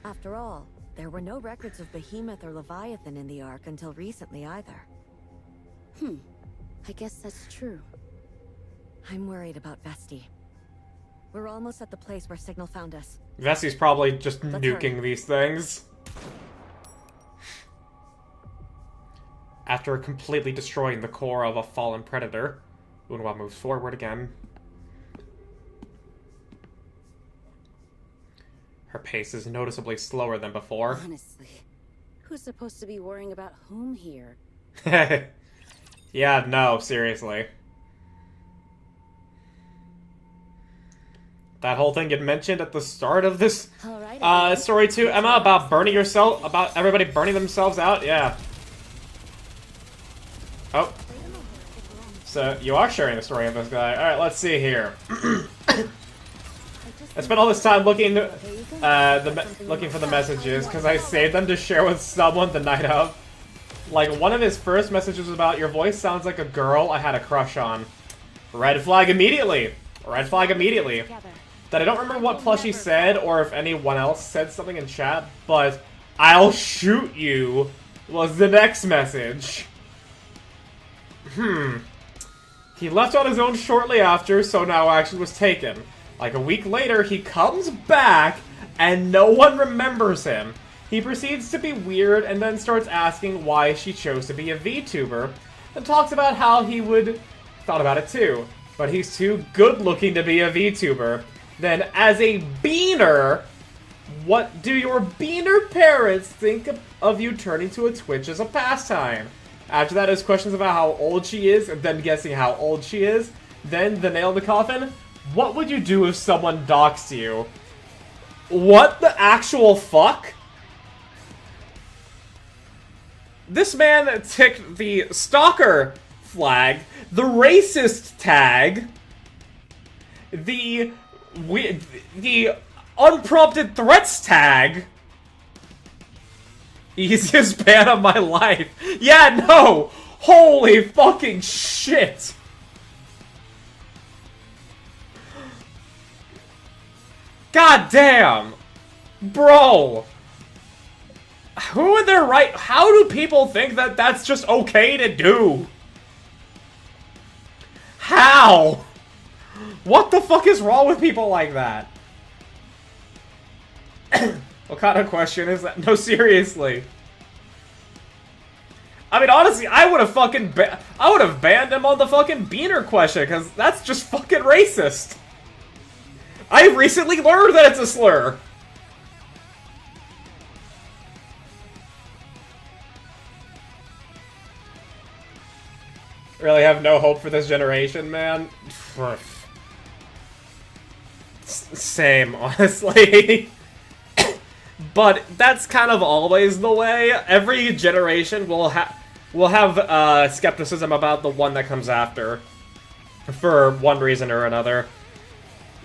After all, there were no records of Behemoth or Leviathan in the Ark until recently either. I guess that's true. I'm worried about Vesti. We're almost at the place where Signal found us. Vesti's probably just nuking hurry. these things. After completely destroying the core of a fallen predator, Unwa moves forward again. Her pace is noticeably slower than before. Honestly, who's supposed to be worrying about whom here? Yeah, no, seriously. That whole thing you mentioned at the start of this story too, Emma, about burning yourself, about everybody burning themselves out? Yeah. Oh. So, you are sharing the story of this guy. Alright, let's see here. I spent all this time looking looking for the messages, because I saved them to share with someone the night of. Like, one of his first messages was about, your voice sounds like a girl I had a crush on. Red flag immediately. Red flag immediately. That I don't remember what plushie said, or if anyone else said something in chat, but I'll shoot you was the next message. He left on his own shortly after, so no action was taken. Like a week later, he comes back, and no one remembers him. He proceeds to be weird, and then starts asking why she chose to be a VTuber, and talks about how he would thought about it too. But he's too good looking to be a VTuber. Then, as a beaner, what do your beaner parents think of you turning to a Twitch as a pastime? After that is questions about how old she is, and then guessing how old she is. Then, the nail in the coffin, what would you do if someone doxed you? What the actual fuck? This man ticked the stalker flag, the racist tag, the unprompted threats tag. Easiest ban of my life. Yeah, no! Holy fucking shit! God damn! Bro! Who in their right? How do people think that that's just okay to do? How? What the fuck is wrong with people like that? What kind of question is that? No, seriously. I mean, honestly, I would have fucking I would have banned him on the fucking beaner question, because that's just fucking racist. I recently learned that it's a slur. Really have no hope for this generation, man. Same, honestly. But that's kind of always the way. Every generation will have skepticism about the one that comes after, for one reason or another.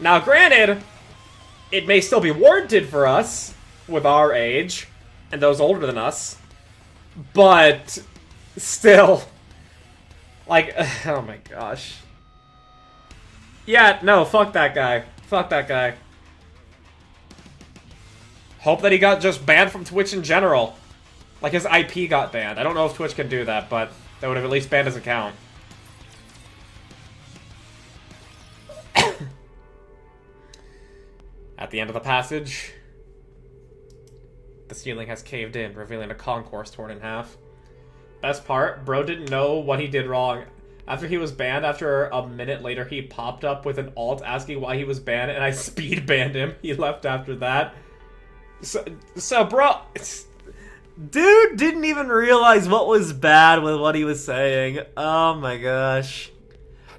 Now, granted, it may still be warranted for us with our age and those older than us, but still, like, oh my gosh. Yeah, no, fuck that guy. Fuck that guy. Hope that he got just banned from Twitch in general. Like, his IP got banned. I don't know if Twitch can do that, but they would have at least banned his account. At the end of the passage, the ceiling has caved in, revealing a concourse torn in half. Best part, bro didn't know what he did wrong. After he was banned, after a minute later, he popped up with an alt asking why he was banned, and I speed banned him. He left after that. So bro, dude didn't even realize what was bad with what he was saying. Oh my gosh.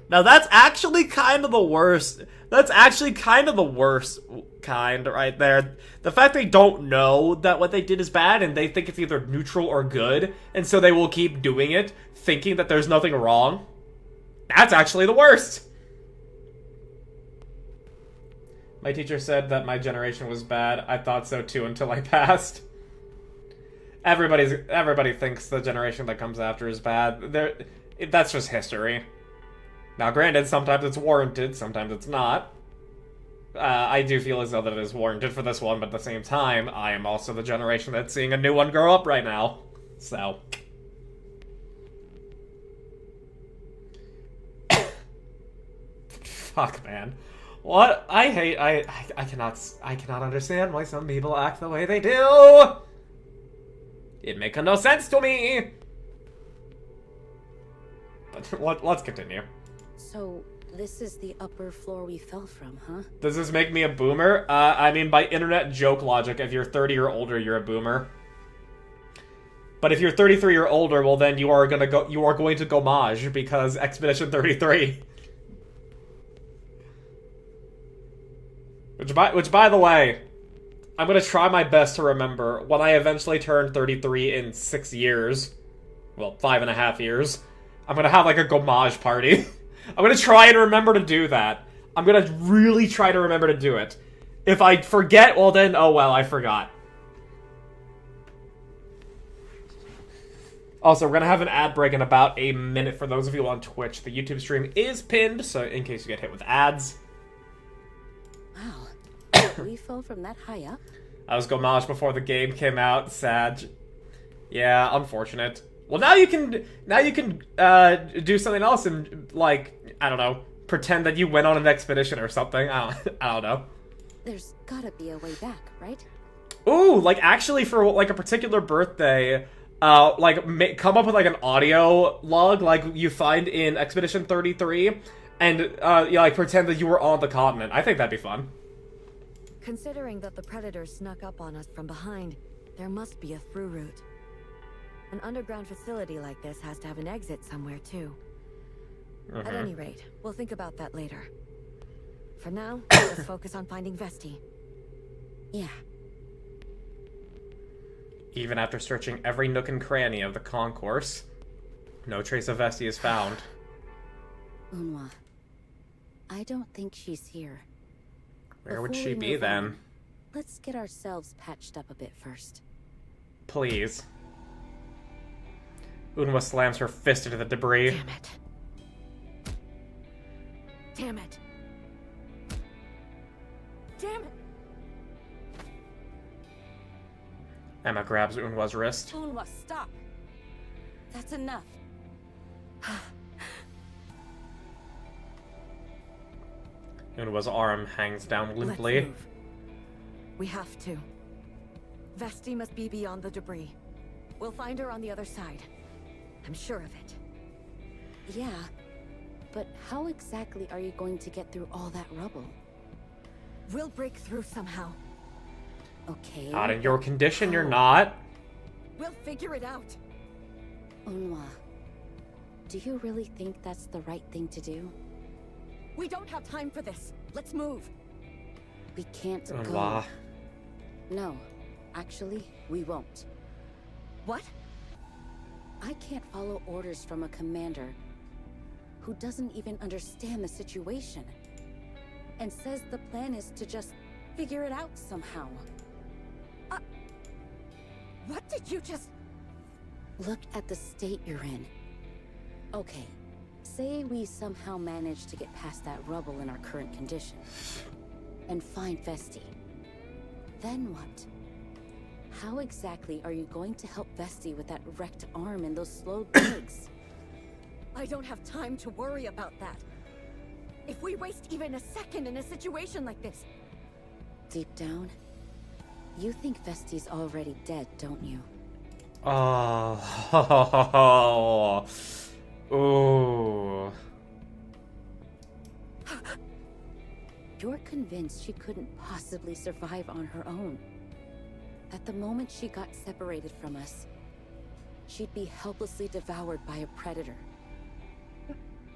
Now that's actually kind of the worst. That's actually kind of the worst kind right there. The fact they don't know that what they did is bad and they think it's either neutral or good, and so they will keep doing it, thinking that there's nothing wrong. That's actually the worst. My teacher said that my generation was bad. I thought so too until I passed. Everybody thinks the generation that comes after is bad. That's just history. Now, granted, sometimes it's warranted, sometimes it's not. I do feel as though that it is warranted for this one, but at the same time, I am also the generation that's seeing a new one grow up right now. So. Fuck, man. What? I cannot understand why some people act the way they do! It makes no sense to me! But let's continue. So, this is the upper floor we fell from, huh? Does this make me a boomer? I mean, by internet joke logic, if you're 30 or older, you're a boomer. But if you're 33 or older, well then you are going to go maj, because Expedition 33. Which by the way, I'm gonna try my best to remember when I eventually turn 33 in 6 years. Well, 5.5 years. I'm gonna have like a gomage party. I'm gonna try and remember to do that. I'm gonna really try to remember to do it. If I forget, well then, oh well, I forgot. Also, we're gonna have an ad break in about a minute for those of you on Twitch. The YouTube stream is pinned, so in case you get hit with ads. Wow. We fell from that high up? I was gomage before the game came out. Sad. Yeah, unfortunate. Well, now you can do something else and, like, I don't know, pretend that you went on an expedition or something. I don't know. There's gotta be a way back, right? Ooh, like, actually for, like, a particular birthday, come up with like an audio log like you find in Expedition 33, and pretend that you were on the continent. I think that'd be fun. Considering that the Predators snuck up on us from behind, there must be a through route. An underground facility like this has to have an exit somewhere, too. At any rate, we'll think about that later. For now, let's focus on finding Vesti. Yeah. Even after searching every nook and cranny of the concourse, no trace of Vesti is found. Unwa, I don't think she's here. Where would Before she we be move then? on, let's get ourselves patched up a bit first. Please. Unwa slams her fist into the debris. Damn it. Damn it. Damn it. Emma grabs Unwa's wrist. Unwa, stop. That's enough. Unwa's arm hangs down limply. Let's move. We have to. Vesti must be beyond the debris. We'll find her on the other side. I'm sure of it. Yeah, but how exactly are you going to get through all that rubble? We'll break through somehow. Okay. Not in your condition, you're not. We'll figure it out. Unwa, do you really think that's the right thing to do? We don't have time for this. Let's move. We can't Unwa. go. No, actually, we won't. What? I can't follow orders from a commander who doesn't even understand the situation and says the plan is to just figure it out somehow. What did you just... Look at the state you're in. Okay, say we somehow manage to get past that rubble in our current condition and find Vesti. Then what? How exactly are you going to help Vesti with that wrecked arm and those slowed legs? I don't have time to worry about that. If we waste even a second in a situation like this... Deep down, you think Vesti's already dead, don't you? Oh. Ooh. You're convinced she couldn't possibly survive on her own. That the moment she got separated from us, she'd be helplessly devoured by a predator.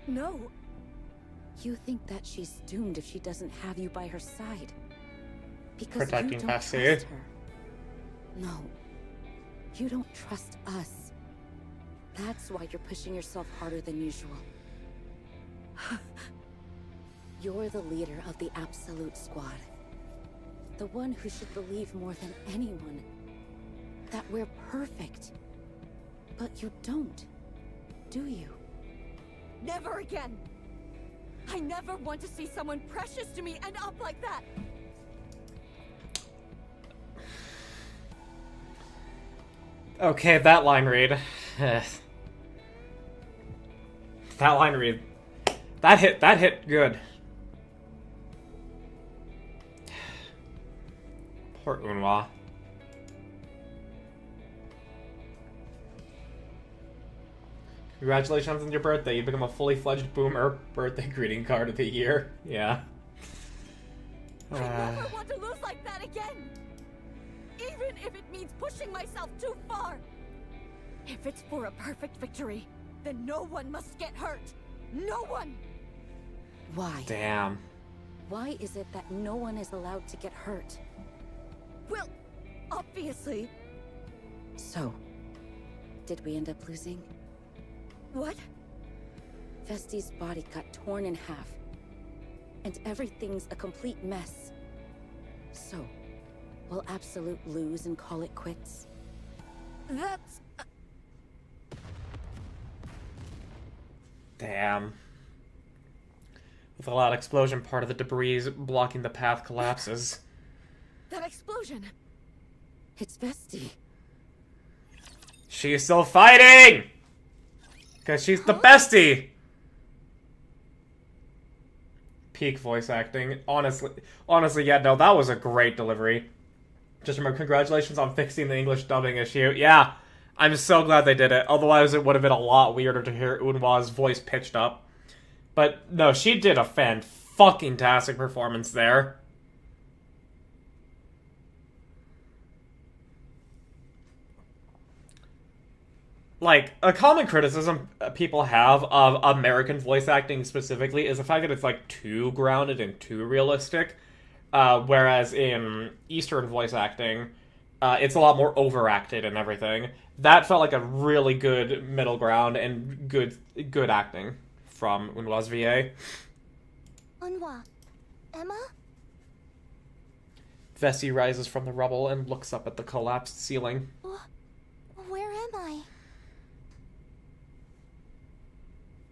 No. You think that she's doomed if she doesn't have you by her side. Because Protecting you don't Vesti. trust her. No. You don't trust us. That's why you're pushing yourself harder than usual. You're the leader of the Absolute Squad. The one who should believe more than anyone that we're perfect. But you don't, do you? Never again! I never want to see someone precious to me end up like that! Okay, that line read. That line read. That hit good. Poor Unwa. Congratulations on your birthday. You become a fully fledged boomer. Birthday greeting card of the year. Yeah. I never want to lose like that again! Even if it means pushing myself too far! If it's for a perfect victory, then no one must get hurt! No one! Why? Damn. Why is it that no one is allowed to get hurt? Well, obviously... So, did we end up losing? What? Vesti's body got torn in half. And everything's a complete mess. So, will Absolute lose and call it quits? That's... Damn. With a loud explosion, part of the debris blocking the path collapses. that explosion! It's Vesti. She's still fighting! Because she's the bestie! Peak voice acting. Honestly, yeah, no, that was a great delivery. Just remember, congratulations on fixing the English dubbing issue. Yeah, I'm so glad they did it. Otherwise, it would have been a lot weirder to hear Unwa's voice pitched up. But no, she did a fan-fucking-tastic performance there. Like, a common criticism people have of American voice acting specifically is the fact that it's, like, too grounded and too realistic. Whereas in Eastern voice acting, it's a lot more overacted and everything. That felt like a really good middle ground and good acting from Unwa's VA. Unwa. Emma? Vessi rises from the rubble and looks up at the collapsed ceiling. Where am I?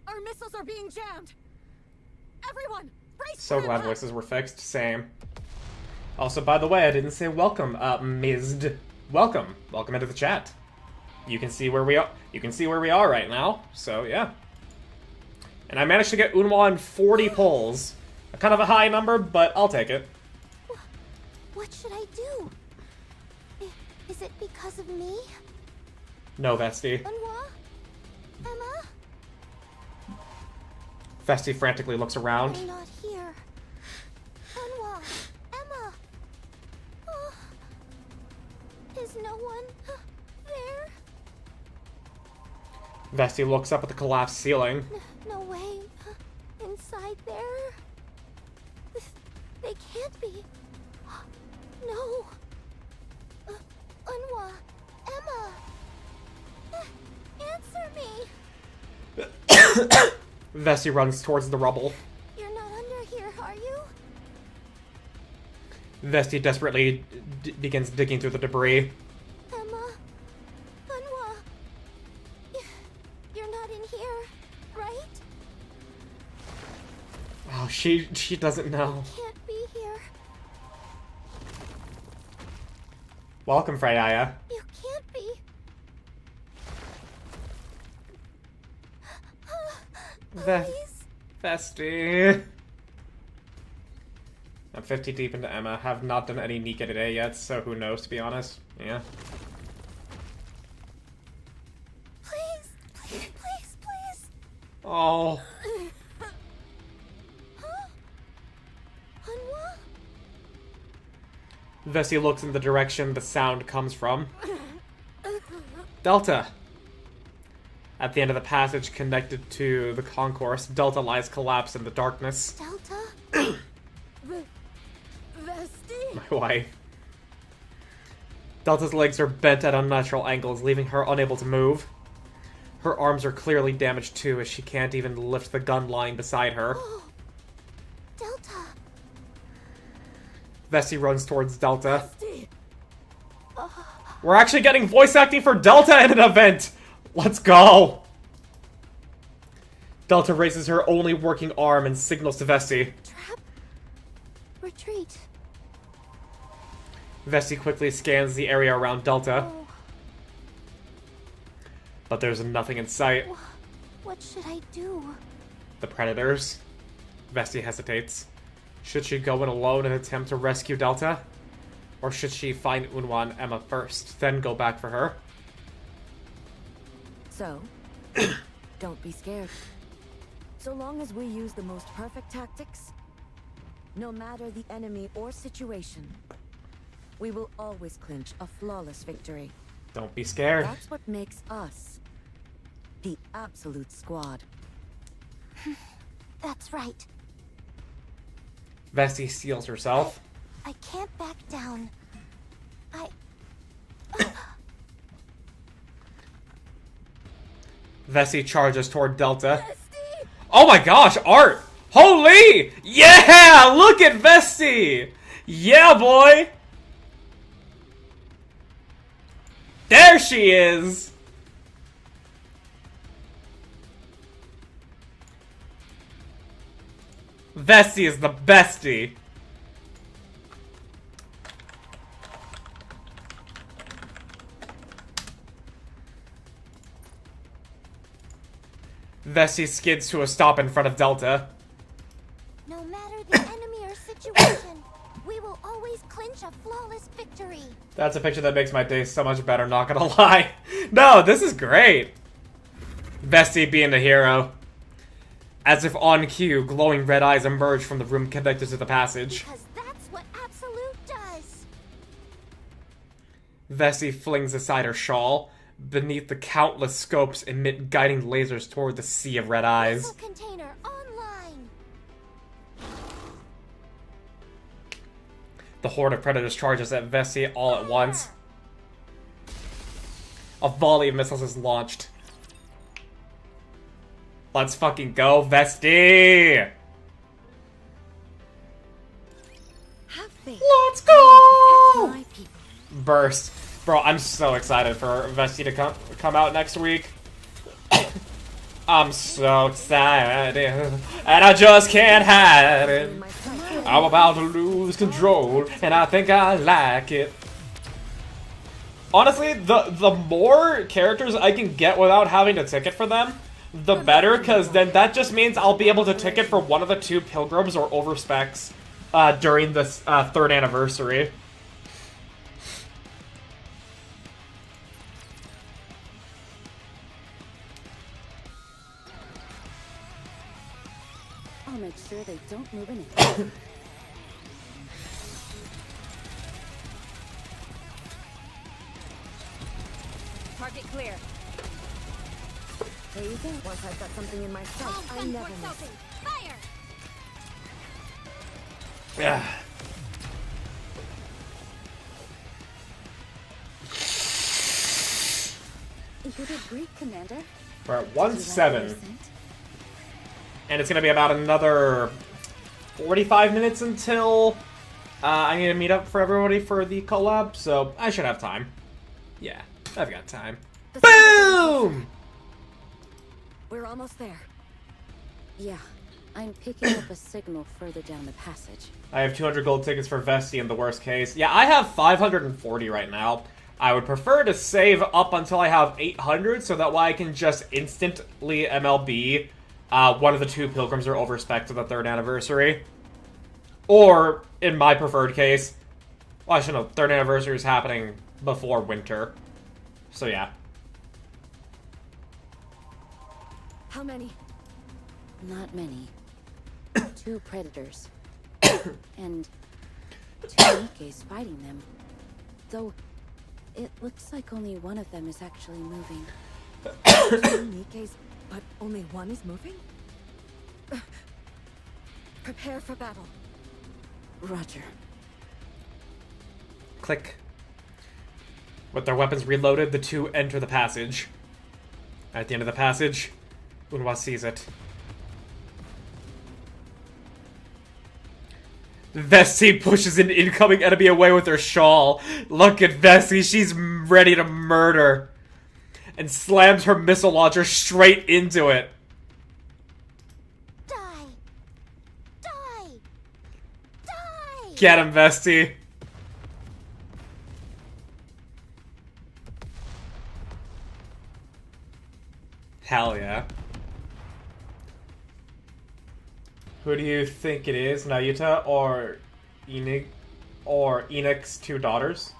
Our missiles are being jammed! Everyone, brace So for glad impact! voices were fixed. Same. Also, by the way, I didn't say welcome, Mizd. Welcome. Welcome into the chat. You can see where we are. You can see where we are right now. So, yeah. And I managed to get Unwa in 40 pulls. Kind of a high number, but I'll take it. What should I do? Is it because of me? No, Vesti. Unwa? Emma? Vesti frantically looks around. I'm not here. Unwa? Emma? Oh. Is no one there? Vesti looks up at the collapsed ceiling. No way. Inside there? They can't be. No. Unwa. Emma. Answer me. Vesti runs towards the rubble. You're not under here, are you? Vesti desperately begins digging through the debris. Emma. Unwa. You're not in here, right? Oh, she doesn't know. Can't be here. Welcome, Freya. You can't be. Please. Vesti. I'm 50 deep into Emma. Have not done any Nikke today yet, so who knows, to be honest. Yeah. Please. Please, please, please. Oh. Huh? Unwa? Vesti looks in the direction the sound comes from. Delta. At the end of the passage connected to the concourse, Delta lies collapsed in the darkness. Delta? Vesti? My wife. Delta's legs are bent at unnatural angles, leaving her unable to move. Her arms are clearly damaged too, as she can't even lift the gun lying beside her. Oh. Delta. Vesti runs towards Delta. Vesti! We're actually getting voice acting for Delta in an event! Let's go! Delta raises her only working arm and signals to Vesti. Trap. Retreat. Vesti quickly scans the area around Delta, Oh. but there's nothing in sight. What should I do? The predators. Vesti hesitates. Should she go in alone and attempt to rescue Delta? Or should she find Unwa and Emma first, then go back for her? So, don't be scared. So long as we use the most perfect tactics, no matter the enemy or situation, we will always clinch a flawless victory. Don't be scared. That's what makes us the absolute squad. That's right. Vesti steels herself. I can't back down. Vesti charges toward Delta. Oh my gosh, art! Holy! Yeah! Look at Vesti! Yeah, boy! There she is! Vesti is the bestie. Vesti skids to a stop in front of Delta. No matter the enemy or situation, we will always clinch ninja flawless victory. That's a picture that makes my day so much better, not gonna lie. No, this is great. Vesty being the hero. As if on cue, glowing red eyes emerge from the room connected to the passage. Because that's what Absolute does. Vesty flings aside her shawl. Beneath the countless scopes emit guiding lasers toward the sea of red eyes. Missile container online. The horde of predators charges at Vesty all at once. A volley of missiles is launched. Let's fucking go, Vesty! Have faith. Let's go! Protect my people. Burst. Bro, I'm so excited for Vesty to come out next week. I'm so excited, and I just can't hide it. In my sight. I'm about to lose control, and I think I like it. Honestly, the more characters I can get without having to ticket for them, the better, because then that just means I'll be able to ticket for one of the two pilgrims or overspecs during this 3rd anniversary. I'll make sure they don't move an inch. Target clear. There you go. Once I've got something in my sight, I never miss. Fire. Yeah. You did great, Commander. We're at Did you like 1-7. what I sent? And it's gonna be about another 45 minutes until I need to meet up for everybody for the collab, so I should have time. Yeah, I've got time. Boom! We're almost there. Yeah, I'm picking up a signal further down the passage. I have 200 gold tickets for Vesty in the worst case. Yeah, I have 540 right now. I would prefer to save up until I have 800, so that way I can just instantly MLB one of the two pilgrims or overspec to the 3rd anniversary. Or, in my preferred case, well, I should know, 3rd anniversary is happening before winter. So yeah. How many? Not many. 2 predators. And 2 Nikkes fighting them. Though, it looks like only one of them is actually moving. 2 Nikkes, but only one is moving? Prepare for battle. Roger. Click. With their weapons reloaded, the 2 enter the passage. At the end of the passage, Unwa sees it. Vesty pushes an incoming enemy away with her shawl. Look at Vesty, she's ready to murder. And slams her missile launcher straight into it. Die. Die. Die. Get him, Vesty. Hell yeah. Who do you think it is, Nayuta or Enoch's 2 daughters?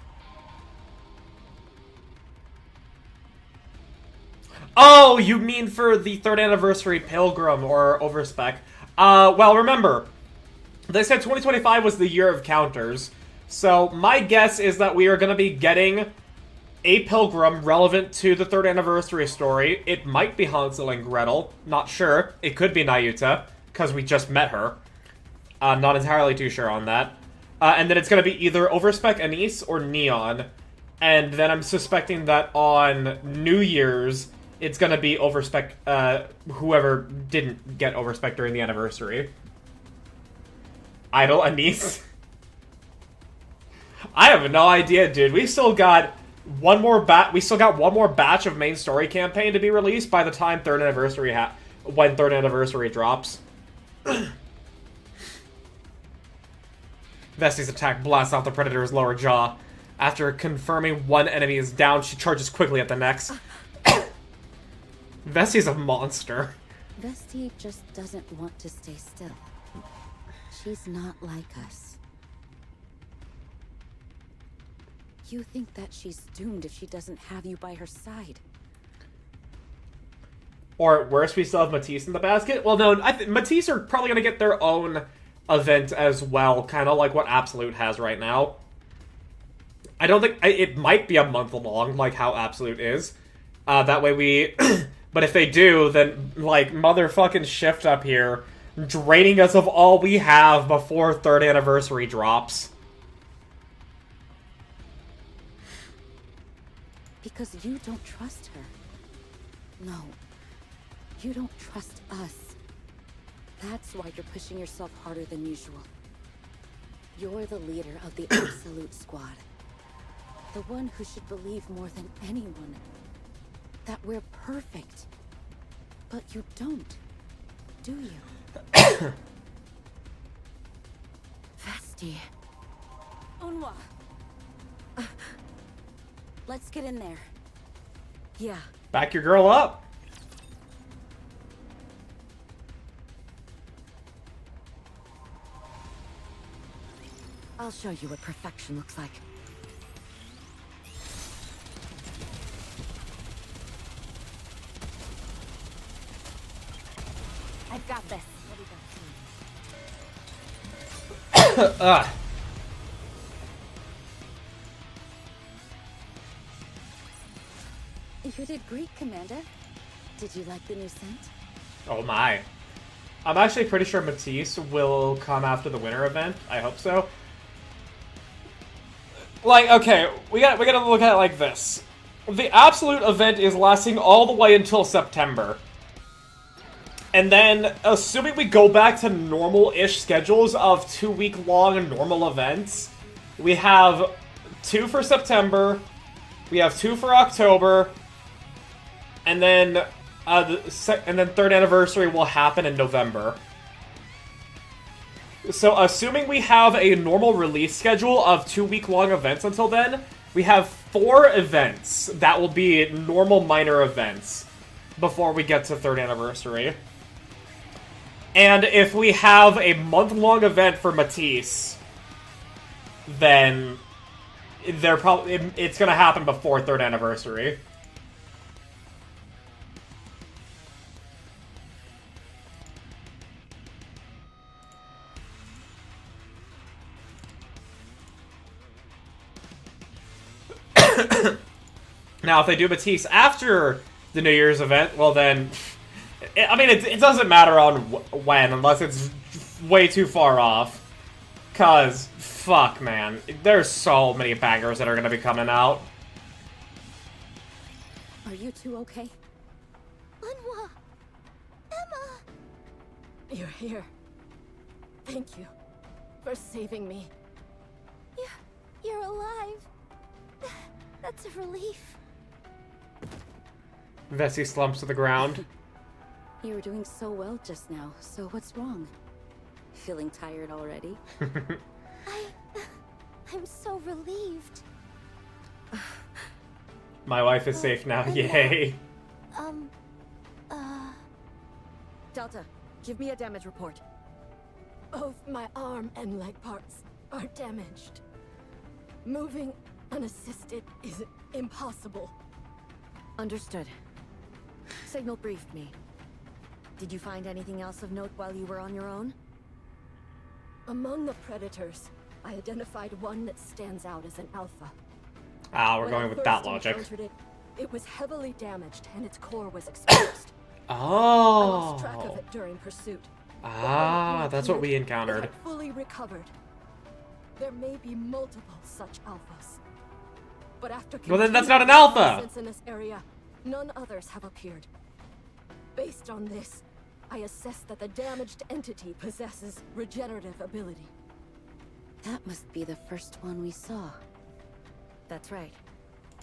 Oh, you mean for the 3rd anniversary Pilgrim or Overspec? Well, remember, they said 2025 was the year of counters, so my guess is that we are going to be getting a Pilgrim relevant to the 3rd anniversary story. It might be Hansel and Gretel, not sure. It could be Nayuta, because we just met her. Not entirely too sure on that. And then it's going to be either Overspec Anise or Neon. And then I'm suspecting that on New Year's, it's going to be Overspec, whoever didn't get Overspec during the anniversary. Idol Anise? I have no idea, dude. We still got one more batch of main story campaign to be released by the time 3rd anniversary when 3rd anniversary drops. Vesty's attack blasts out the Predator's lower jaw. After confirming one enemy is down, she charges quickly at the next. Vesty's a monster. Vesty just doesn't want to stay still. She's not like us. You think that she's doomed if she doesn't have you by her side. Or worse, we still have Matisse in the basket? Well, no, Matisse are probably going to get their own event as well, kind of like what Absolute has right now. I don't think... it might be a month long, like how Absolute is. That way we... but if they do, then, like, motherfucking Shift up here, draining us of all we have before 3rd anniversary drops. Because you don't trust her. No. You don't trust us. That's why you're pushing yourself harder than usual. You're the leader of the Absolute Squad. The one who should believe more than anyone that we're perfect. But you don't, do you? Vesti. Onwa. Let's get in there. Yeah. Back your girl up. I'll show you what perfection looks like. I've got this. You did great, Commander. Did you like the new scent? Oh my. I'm actually pretty sure Matisse will come after the winter event. I hope so. Like, okay, we gotta look at it like this. The Absolute event is lasting all the way until September. And then, assuming we go back to normal-ish schedules of 2-week-long normal events, we have 2 for September, we have 2 for October, and then 3rd anniversary will happen in November. So, assuming we have a normal release schedule of 2-week-long events until then, we have 4 events that will be normal minor events before we get to 3rd anniversary. And if we have a month-long event for Matisse, then it's gonna happen before 3rd anniversary. Now, if they do Matisse after the New Year's event, well then, I mean, it doesn't matter on when, unless it's way too far off. Cause, fuck, man, there's so many bangers that are gonna be coming out. Are you two okay? Unwa! Emma! You're here. Thank you for saving me. You're alive. That's a relief. Vessi slumps to the ground. You were doing so well just now, so what's wrong? Feeling tired already? I'm so relieved. My wife is safe now, yay. Delta, give me a damage report. Both my arm and leg parts are damaged. Moving unassisted is impossible. Understood. Signal briefed me. Did you find anything else of note while you were on your own? Among the predators, I identified one that stands out as an alpha. Ah, we're When going I with first that logic. encountered it was heavily damaged and its core was exposed. I Oh. lost track of it during pursuit. Ah, that's what we encountered. It had fully recovered. There may be multiple such alphas. But after Well, then that's continued not an alpha! reconnaissance in this area, none others have appeared. Based on this, I assess that the damaged entity possesses regenerative ability. That must be the first one we saw. That's right.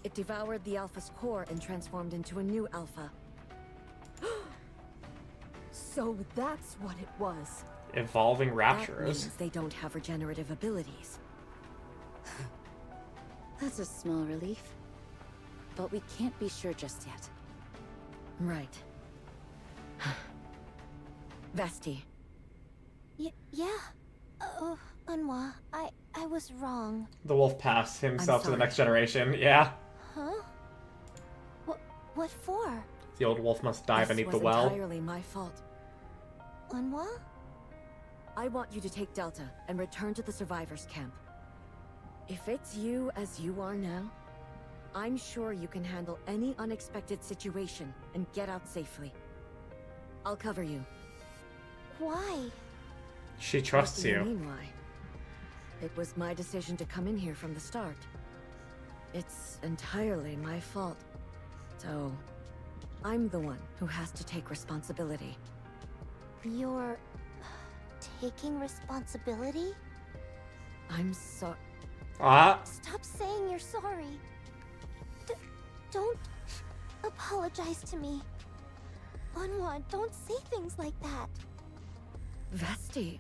It devoured the alpha's core and transformed into a new alpha. So that's what it was. Evolving That raptures. means they don't have regenerative abilities. That's a small relief. But we can't be sure just yet. Right. Vesti. Yeah. Unwa, I I was wrong. The wolf passed himself to the sorry. next generation. Yeah. Huh? What for? The old wolf must die This beneath was the well. entirely my fault. Unwa? I want you to take Delta and return to the survivors camp. If it's you as you are now, I'm sure you can handle any unexpected situation and get out safely. I'll cover you. Why? She trusts What do you. mean why? It was my decision to come in here from the start. It's entirely my fault. So, I'm the one who has to take responsibility. You're taking responsibility? I'm so... Ah. Stop saying you're sorry. Don't apologize to me. Unwa, don't say things like that. Vesti,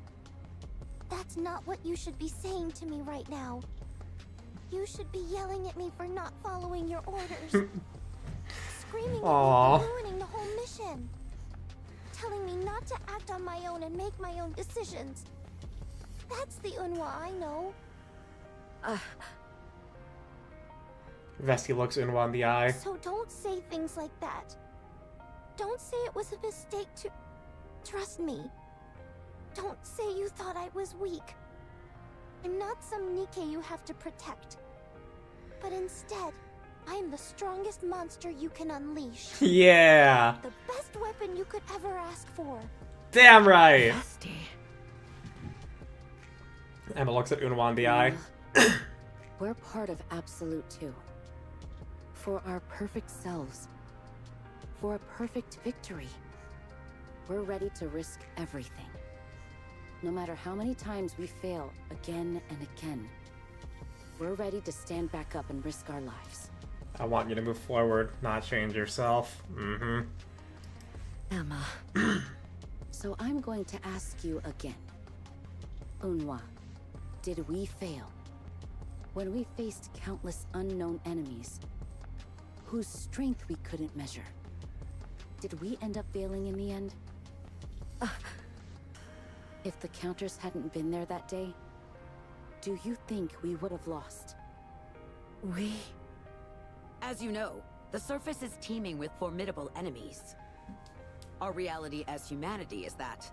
That's not what you should be saying to me right now. You should be yelling at me for not following your orders. Screaming Aww. at me for ruining the whole mission. Telling me not to act on my own and make my own decisions. That's the Unwa I know. Vesti looks Unwa in the eye. So don't say things like that. Don't say it was a mistake to... Trust me. Don't say you thought I was weak. I'm not some Nikke you have to protect. But instead, I am the strongest monster you can unleash. Yeah. The best weapon you could ever ask for. Damn right. Vesti. Emma looks at Unwa in the eye. We're part of Absolute too. For our perfect selves. For a perfect victory. We're ready to risk everything. No matter how many times we fail again and again. We're ready to stand back up and risk our lives. I want you to move forward, not change yourself. Mm-hmm. Emma. So I'm going to ask you again. Unwa, did we fail? When we faced countless unknown enemies, whose strength we couldn't measure, did we end up failing in the end? If the counters hadn't been there that day, do you think we would have lost? We... As you know, the surface is teeming with formidable enemies. Our reality as humanity is that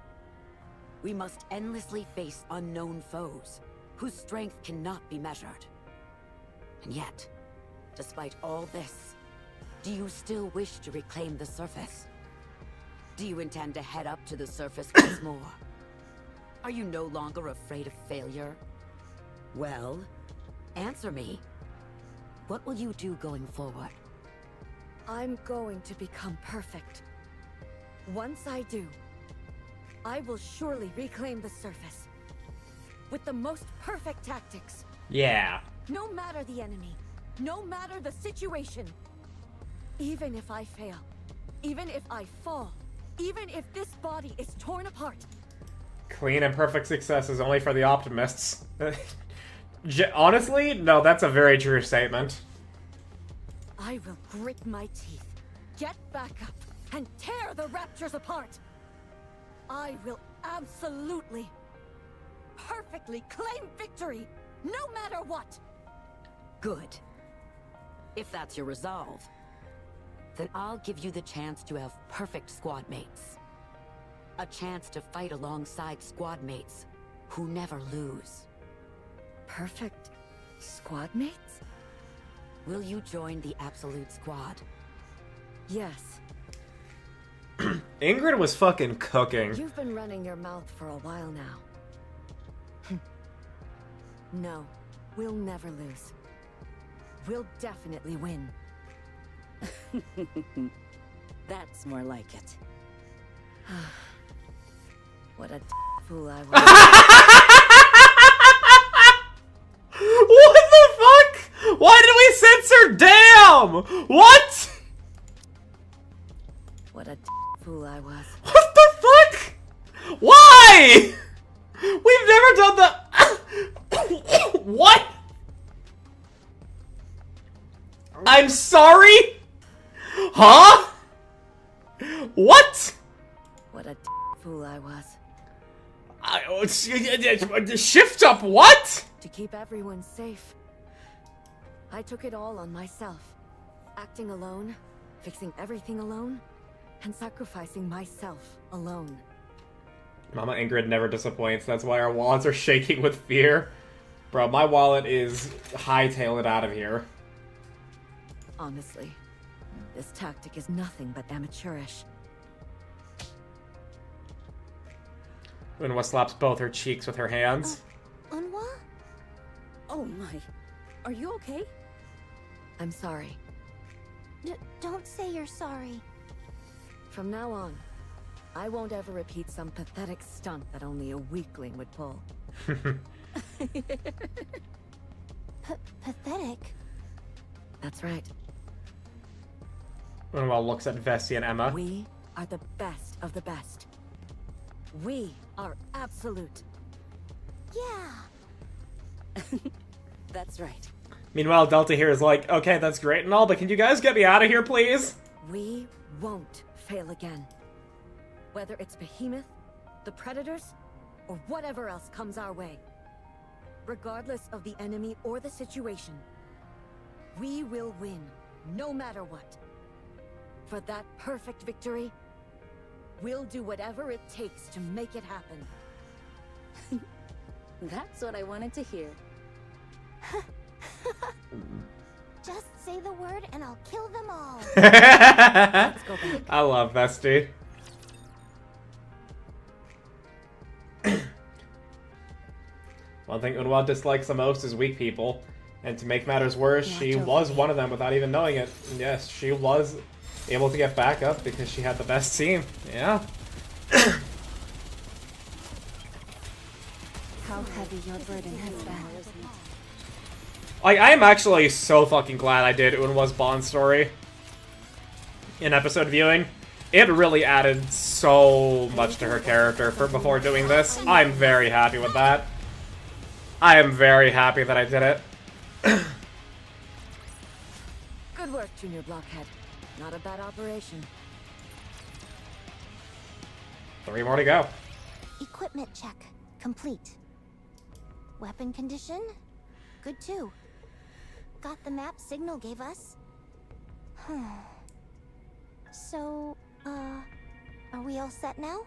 we must endlessly face unknown foes, whose strength cannot be measured. And yet, despite all this, do you still wish to reclaim the surface? Do you intend to head up to the surface once more? Are you no longer afraid of failure? Well, answer me. What will you do going forward? I'm going to become perfect. Once I do, I will surely reclaim the surface. With the most perfect tactics. Yeah. No matter the enemy, no matter the situation. Even if I fail, even if I fall, even if this body is torn apart. Clean and perfect success is only for the optimists. Honestly, no, that's a very true statement. I will grit my teeth, get back up, and tear the raptures apart. I will absolutely, perfectly claim victory, no matter what. Good. If that's your resolve, then I'll give you the chance to have perfect squad mates. A chance to fight alongside squad mates who never lose. Perfect squad mates? Will you join the Absolute Squad? Yes. Ingrid was fucking cooking. You've been running your mouth for a while now. No, we'll never lose. We'll definitely win. That's more like it. What a fool I was. What the fuck? Why did we censor damn? What? What a fool I was. What the fuck? Why? We've never done the... What? I'm sorry? Huh? What? What a fool I was. Shift up what? To keep everyone safe. I took it all on myself. Acting alone, fixing everything alone, and sacrificing myself alone. Mama Ingrid never disappoints. That's why our wallets are shaking with fear. Bro, my wallet is hightail it out of here. Honestly, this tactic is nothing but amateurish. Unwa slaps both her cheeks with her hands. Unwa? Oh my. Are you okay? I'm sorry. Don't say you're sorry. From now on, I won't ever repeat some pathetic stunt that only a weakling would pull. Pathetic? That's right. Unwa looks at Vesti and Emma. We are the best of the best. We are absolute. Yeah. That's right. Meanwhile, Delta here is like, okay, that's great and all, but can you guys get me out of here, please? We won't fail again. Whether it's Behemoth, the Predators, or whatever else comes our way. Regardless of the enemy or the situation, we will win, no matter what. For that perfect victory, we'll do whatever it takes to make it happen. That's what I wanted to hear. Just say the word and I'll kill them all. Let's go back. I love Vesti. One thing Unwa dislikes the most is weak people. And to make matters worse, she was one of them without even knowing it. And yes, she was able to get back up because she had the best team. Yeah. How heavy your burden has been. Like, I am actually so fucking glad I did Unwa's Bond story in episode viewing. It really added so much to her character before doing this. I'm very happy with that. I am very happy that I did it. Good work, Junior Blockhead. Not a bad operation. 3 more to go. Equipment check. Complete. Weapon condition? Good too. Got the map Signal gave us. So, are we all set now?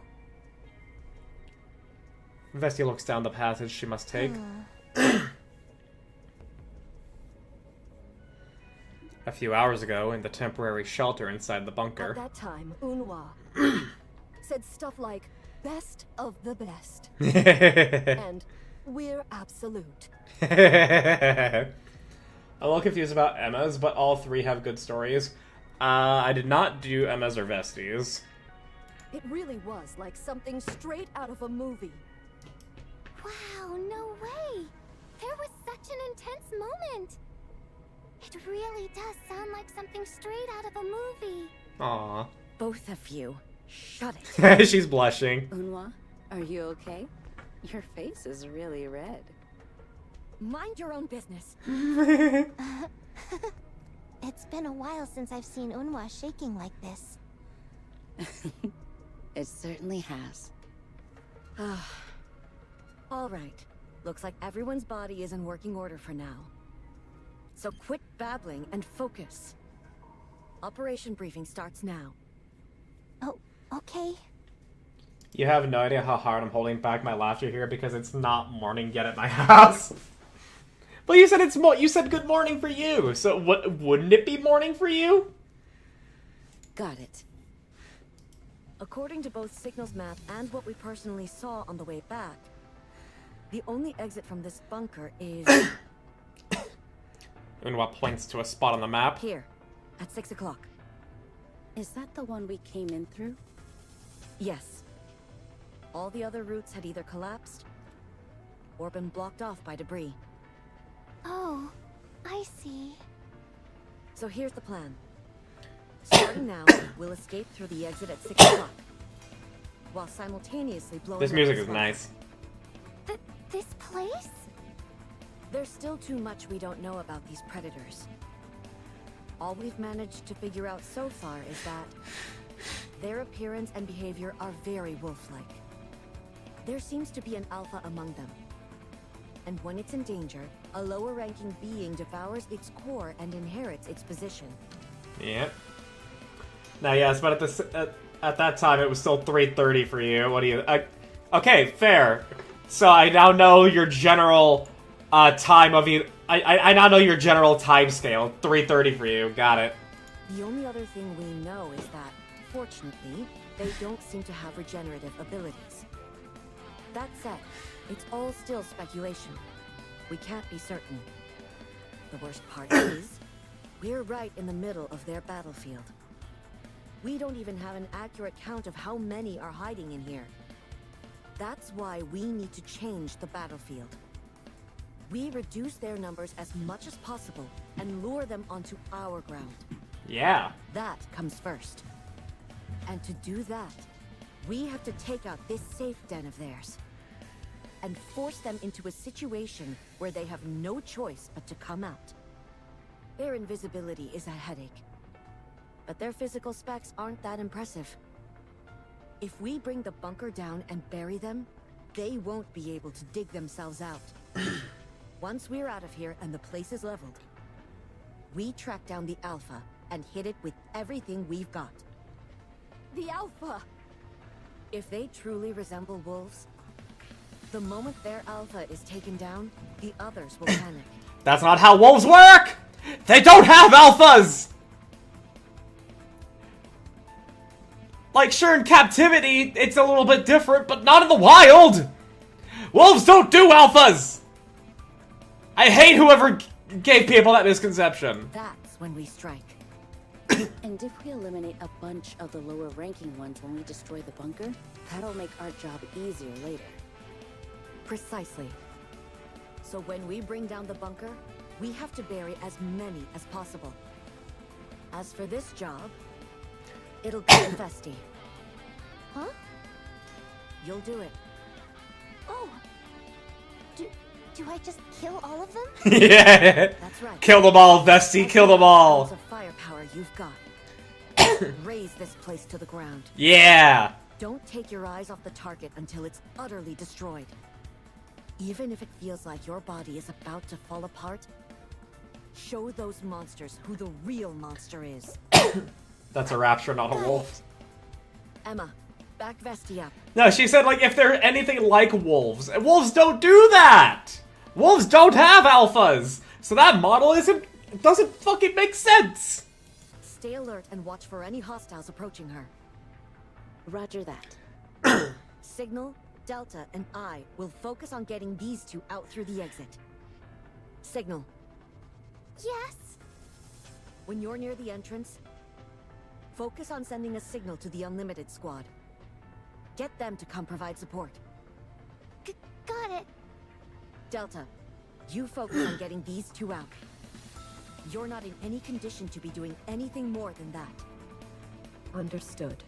Vesti looks down the passage she must take. A few hours ago, in the temporary shelter inside the bunker. At that time, Unwa said stuff like, best of the best. And we're absolute. I'm a little confused about Emma's, but all 3 have good stories. I did not do Emma's or Vesti's. It really was like something straight out of a movie. Wow, no way! There was such an intense moment! It really does sound like something straight out of a movie. Aww. Both of you, shut it. She's blushing. Unwa, are you okay? Your face is really red. Mind your own business. It's been a while since I've seen Unwa shaking like this. It certainly has. All right. Looks like everyone's body is in working order for now. So quit babbling and focus. Operation briefing starts now. Oh, okay. You have no idea how hard I'm holding back my laughter here because it's not morning yet at my house. But you said you said good morning for you. So wouldn't it be morning for you? Got it. According to both Signal's map and what we personally saw on the way back, the only exit from this bunker is Unwa points to a spot on the map. here, at 6 o'clock. Is that the one we came in through? Yes. All the other routes had either collapsed or been blocked off by debris. Oh, I see. So here's the plan. Starting now, we'll escape through the exit at 6 o'clock, while simultaneously blowing This up music the is spot. nice. This place? There's still too much we don't know about these predators. All we've managed to figure out so far is that their appearance and behavior are very wolf-like. There seems to be an alpha among them. And when it's in danger, a lower-ranking being devours its core and inherits its position. Yep. Now, yes, but at that time, it was still 3:30 for you. What do you... okay, fair. So I now know your general time of you... I now know your general time scale. 3:30 for you. Got it. The only other thing we know is that, fortunately, they don't seem to have regenerative abilities. That said, it's all still speculation. We can't be certain. The worst part is, we're right in the middle of their battlefield. We don't even have an accurate count of how many are hiding in here. That's why we need to change the battlefield. We reduce their numbers as much as possible and lure them onto our ground. Yeah. That comes first. And to do that, we have to take out this safe den of theirs and force them into a situation where they have no choice but to come out. Their invisibility is a headache, but their physical specs aren't that impressive. If we bring the bunker down and bury them, they won't be able to dig themselves out. Once we're out of here and the place is leveled, we track down the Alpha and hit it with everything we've got. The Alpha! If they truly resemble wolves, the moment their Alpha is taken down, the others will panic. That's not how wolves work! They don't have alphas! Like, sure, in captivity, it's a little bit different, but not in the wild! Wolves don't do alphas! I hate whoever gave people that misconception. That's when we strike. And if we eliminate a bunch of the lower ranking ones when we destroy the bunker, that'll make our job easier later. Precisely. So when we bring down the bunker, we have to bury as many as possible. As for this job, it'll be Vesti. Huh? You'll do it. Oh. Do I just kill all of them? Yeah! That's right. Kill them all, Vesti, kill them all! Of firepower you've got. Raise this place to the ground. Yeah! Don't take your eyes off the target until it's utterly destroyed. Even if it feels like your body is about to fall apart, show those monsters who the real monster is. That's a rapture, not a wolf. Emma, back Vesti up. No, she said, like, if they're anything like wolves. And wolves don't do that! Wolves don't have alphas! So that model doesn't fucking make sense! Stay alert and watch for any hostiles approaching her. Roger that. Signal, Delta, and I will focus on getting these two out through the exit. Signal. Yes. When you're near the entrance, focus on sending a signal to the Unlimited squad. Get them to come provide support. Got it. Delta, you focus on getting these two out. You're not in any condition to be doing anything more than that. Understood.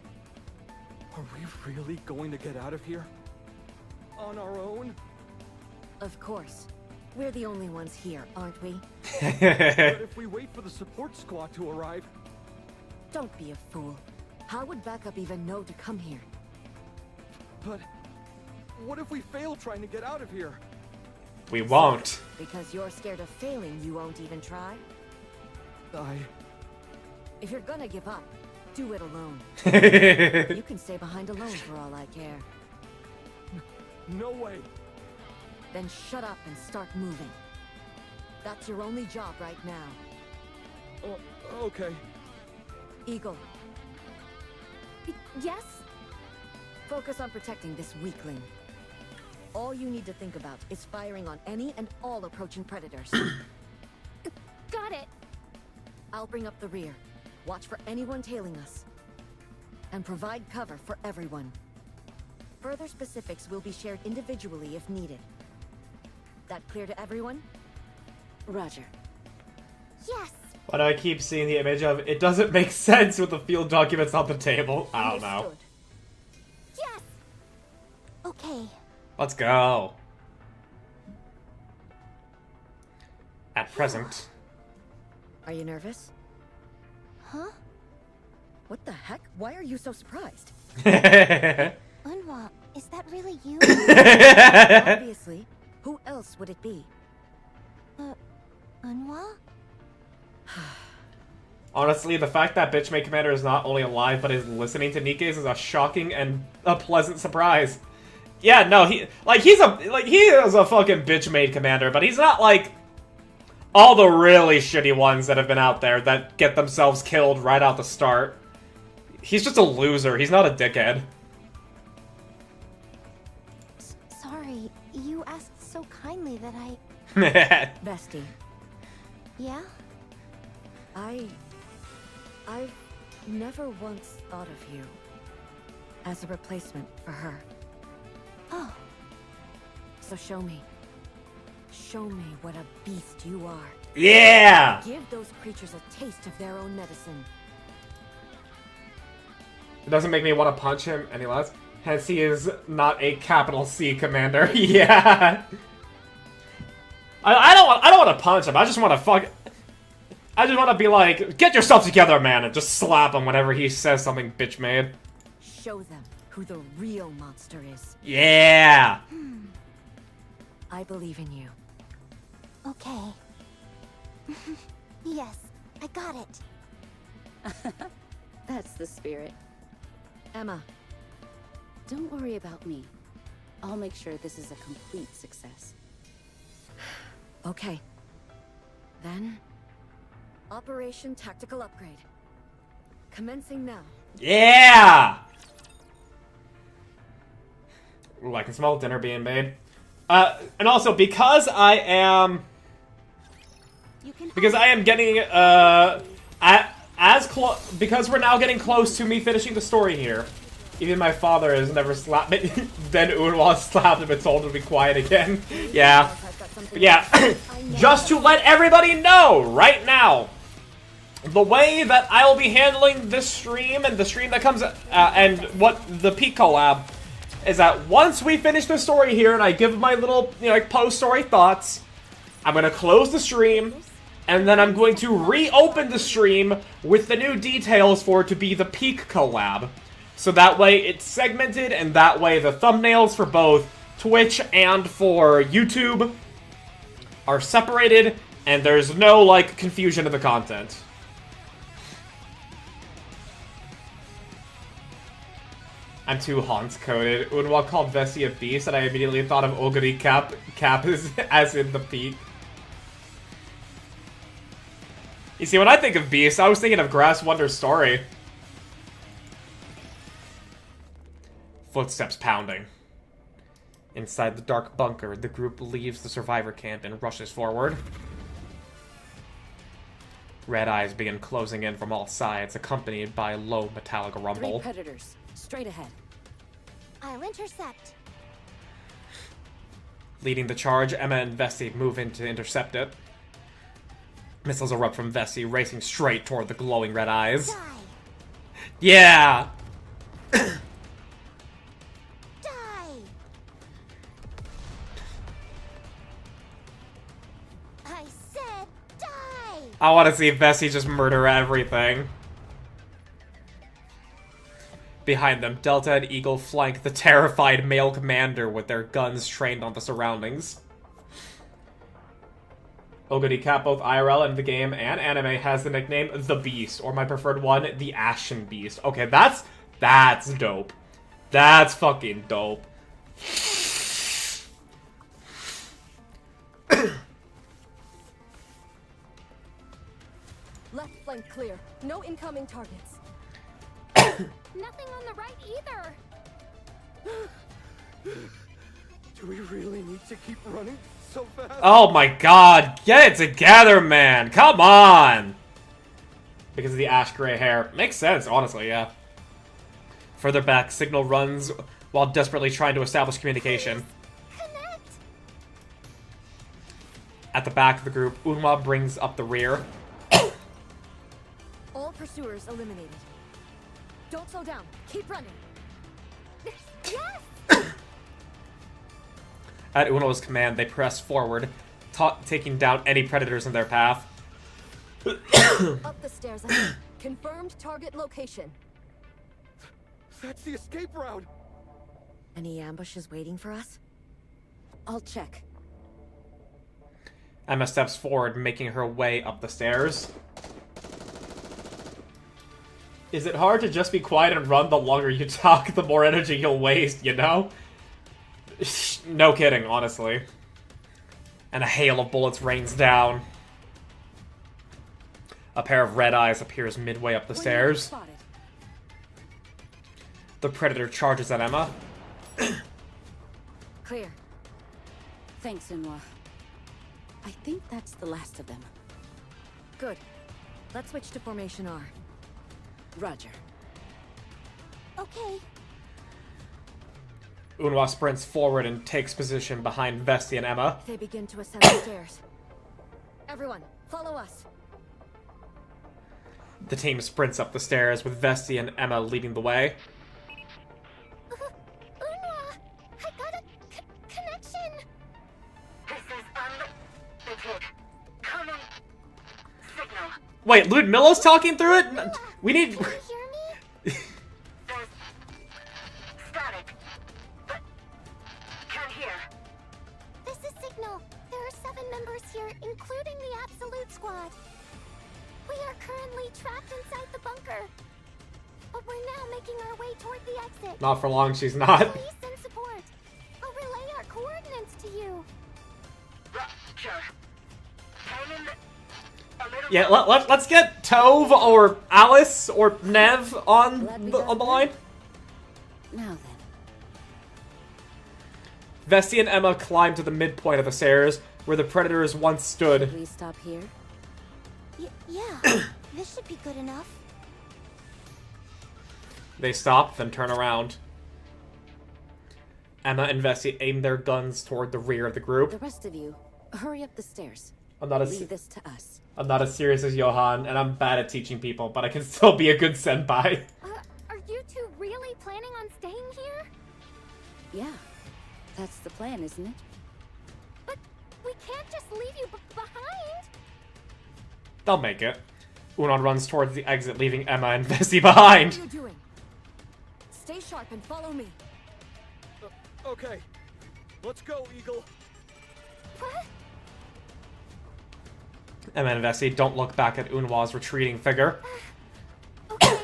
Are we really going to get out of here? On our own? Of course. We're the only ones here, aren't we? But if we wait for the support squad to arrive... Don't be a fool. How would backup even know to come here? But... what if we fail trying to get out of here? We won't. Because you're scared of failing, you won't even try? If you're gonna give up, do it alone. You can stay behind alone for all I care. No way. Then shut up and start moving. That's your only job right now. Oh, okay. Eagle, Yes? focus on protecting this weakling. All you need to think about is firing on any and all approaching predators. Got it. I'll bring up the rear. Watch for anyone tailing us. And provide cover for everyone. Further specifics will be shared individually if needed. That clear to everyone? Roger. Yes. Why do I keep seeing the image of it doesn't make sense with the field documents on the table? I don't know. Understood. Yes. Okay. Let's go. At present. Are you nervous? Huh? What the heck? Why are you so surprised? Unwa, Is that really you? Obviously. Who else would it be? Unwa? Honestly, the fact that Bitchmade Commander is not only alive but is listening to Nikke's is a shocking and a pleasant surprise. Yeah, no, he is a fucking Bitchmade Commander, but he's not like all the really shitty ones that have been out there that get themselves killed right out the start. He's just a loser. He's not a dickhead. Sorry, you asked so kindly that I... Bestie, Yeah? I've never once thought of you as a replacement for her. Oh, So show me. Show me what a beast you are. Yeah! Give those creatures a taste of their own medicine. It doesn't make me want to punch him any less. Hence, he is not a capital C commander. Yeah. I don't want to punch him. I just want to be like, get yourself together, man, and just slap him whenever he says something bitch-made. Show them who the real monster is. Yeah. I believe in you. okay. Yes, I got it. That's the spirit. Emma, Don't worry about me. I'll make sure this is a complete success. okay. Then, Operation Tactical Upgrade. Commencing now. Yeah. Ooh, I can smell dinner being made. And also because I am getting because we're now getting close to me finishing the story here. Even my father has never slapped me. Then Unwa slapped him and told him to be quiet again. Yeah. Yeah. Just to let everybody know right now, the way that I will be handling this stream and the stream that comes and what the Peak collab is that once we finish the story here and I give my little, like post-story thoughts, I'm going to close the stream, and then I'm going to reopen the stream with the new details for it to be the Peak collab. So that way it's segmented, and that way the thumbnails for both Twitch and for YouTube are separated, and there's no, like, confusion in the content. I'm too Hans-coded. Unwa called Vessi a beast, and I immediately thought of Oguri Cap as in the Peak. You see, when I think of beast, I was thinking of Grass Wonder's story. Footsteps pounding. Inside the dark bunker, the group leaves the survivor camp and rushes forward. Red eyes begin closing in from all sides, accompanied by a low metallic rumble. 3 predators, straight ahead. I'll intercept. Leading the charge, Emma and Vessi move in to intercept it. Missiles erupt from Vessi, racing straight toward the glowing red eyes. Die. Yeah! Die. I said die. I want to see Vessi just murder everything. Behind them, Delta and Eagle flank the terrified male commander with their guns trained on the surroundings. Oguri Cap, both IRL and the game and anime, has the nickname The Beast, or my preferred one, the Ashen Beast. Okay, that's dope. That's fucking dope. Left flank clear. No incoming targets. Nothing on the right either. Do we really need to keep running so fast? Oh my god, get it together, man! Come on! Because of the ash gray hair. Makes sense, honestly, yeah. Further back, Signal runs while desperately trying to establish communication. Connect. At the back of the group, Unwa brings up the rear. All pursuers eliminated. Don't slow down. Keep running. Yes. At Unwa's command, they press forward, taking down any predators in their path. Up the stairs ahead. Confirmed target location. That's the escape route. Any ambushes waiting for us? I'll check. Emma steps forward, making her way up the stairs. Is it hard to just be quiet and run? The longer you talk, the more energy you'll waste, you know? No kidding, honestly. And a hail of bullets rains down. A pair of red eyes appears midway up the stairs. Spotted. The Predator charges at Emma. Clear. Thanks, Unwa. I think that's the last of them. Good. Let's switch to Formation R. Roger. Okay. Unwa sprints forward and takes position behind Vesti and Emma. They begin to ascend the stairs. Everyone, follow us. The team sprints up the stairs with Vesti and Emma leading the way. Unwa! I got a connection! This is unlimited. Coming. Signal. Wait, Ludmilla's talking through it? We need... Can you hear me? There's static. But can't hear. This is Signal. There are 7 members here, including the Absolute Squad. We are currently trapped inside the bunker. But we're now making our way toward the exit. Not for long, she's not. Please send support. I'll relay our coordinates to you. Roger. Hang in a little. Yeah, let's get Tove or Alice or Nev on the line. Now then. Vesti and Emma climb to the midpoint of the stairs, where the Predators once stood. Should we stop here? Yeah. This should be good enough. They stop, then turn around. Emma and Vesti aim their guns toward the rear of the The group. rest of you, hurry up the stairs. I'm not Leave this to us. as serious as Johan, and I'm bad at teaching people, but I can still be a good senpai. Are you two really planning on staying here? Yeah, that's the plan, isn't it? But we can't just leave you behind. They'll make it. Unon runs towards the exit, leaving Emma and Vesti behind. What are you doing? Stay sharp and follow me. Okay. Let's go, Eagle. What? Emma and Vesti don't look back at Unwa's retreating figure. Okay.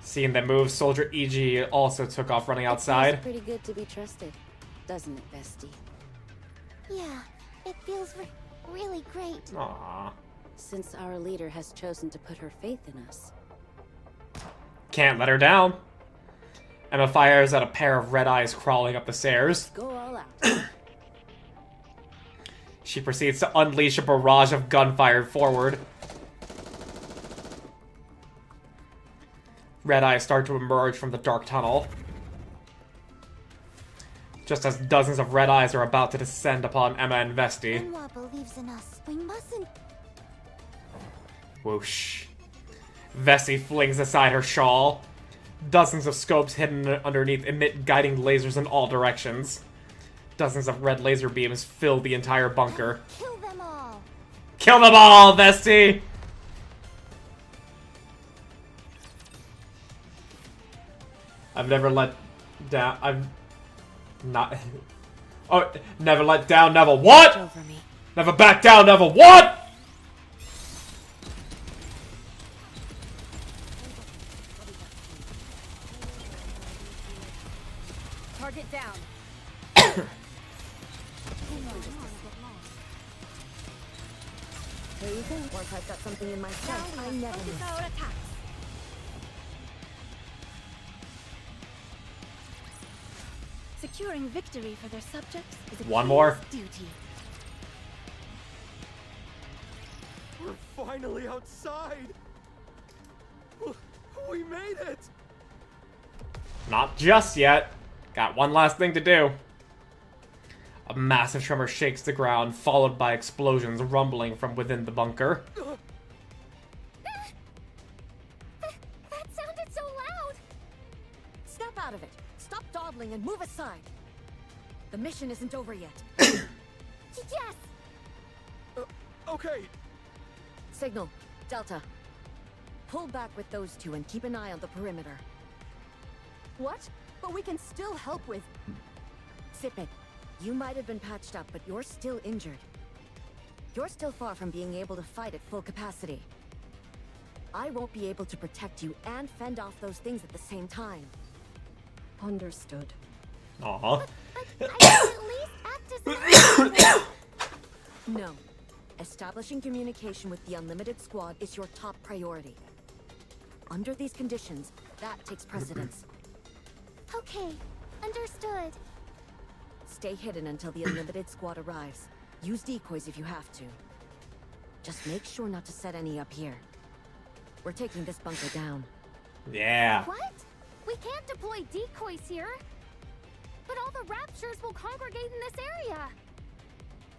Seeing them move, Soldier EG also took off running It outside. feels pretty good to be trusted, doesn't it, Bestie? Yeah, it feels really great. Aww. Since our leader has chosen to put her faith in us. Can't let her down. Emma fires at a pair of red eyes crawling up the stairs. Go all out. She proceeds to unleash a barrage of gunfire forward. Red eyes start to emerge from the dark tunnel. Just as dozens of red eyes are about to descend upon Emma and Vesti. Unwa believes in us. We mustn't. Whoosh. Vesti flings aside her shawl. Dozens of scopes hidden underneath emit guiding lasers in all directions. Dozens of red laser beams fill the entire bunker. Kill them all. Kill them all, Vesti! I've never let down. I've not. Oh, never let down, never what? Over me. Never back down, never what? Target down. There you go. Once I've got something in my sight, I never miss. Securing victory for their subjects is a One more. king's duty. We're finally outside. We made it. Not just yet. Got one last thing to do. A massive tremor shakes the ground, followed by explosions rumbling from within the bunker. That sounded so loud. Snap out of it. Stop dawdling and move aside. The mission isn't over yet. Yes. Okay. Signal. Delta. Pull back with those two and keep an eye on the perimeter. What? But we can still help with... Sip it. You might have been patched up, but you're still injured. You're still far from being able to fight at full capacity. I won't be able to protect you and fend off those things at the same time. Understood. Aw. But I can at least act as an No. Establishing communication with the Unlimited Squad is your top priority. Under these conditions, that takes precedence. Okay, understood. Stay hidden until the Unlimited Squad arrives. Use decoys if you have to. Just make sure not to set any up here. We're taking this bunker down. Yeah. What? We can't deploy decoys here. But all the raptures will congregate in this area.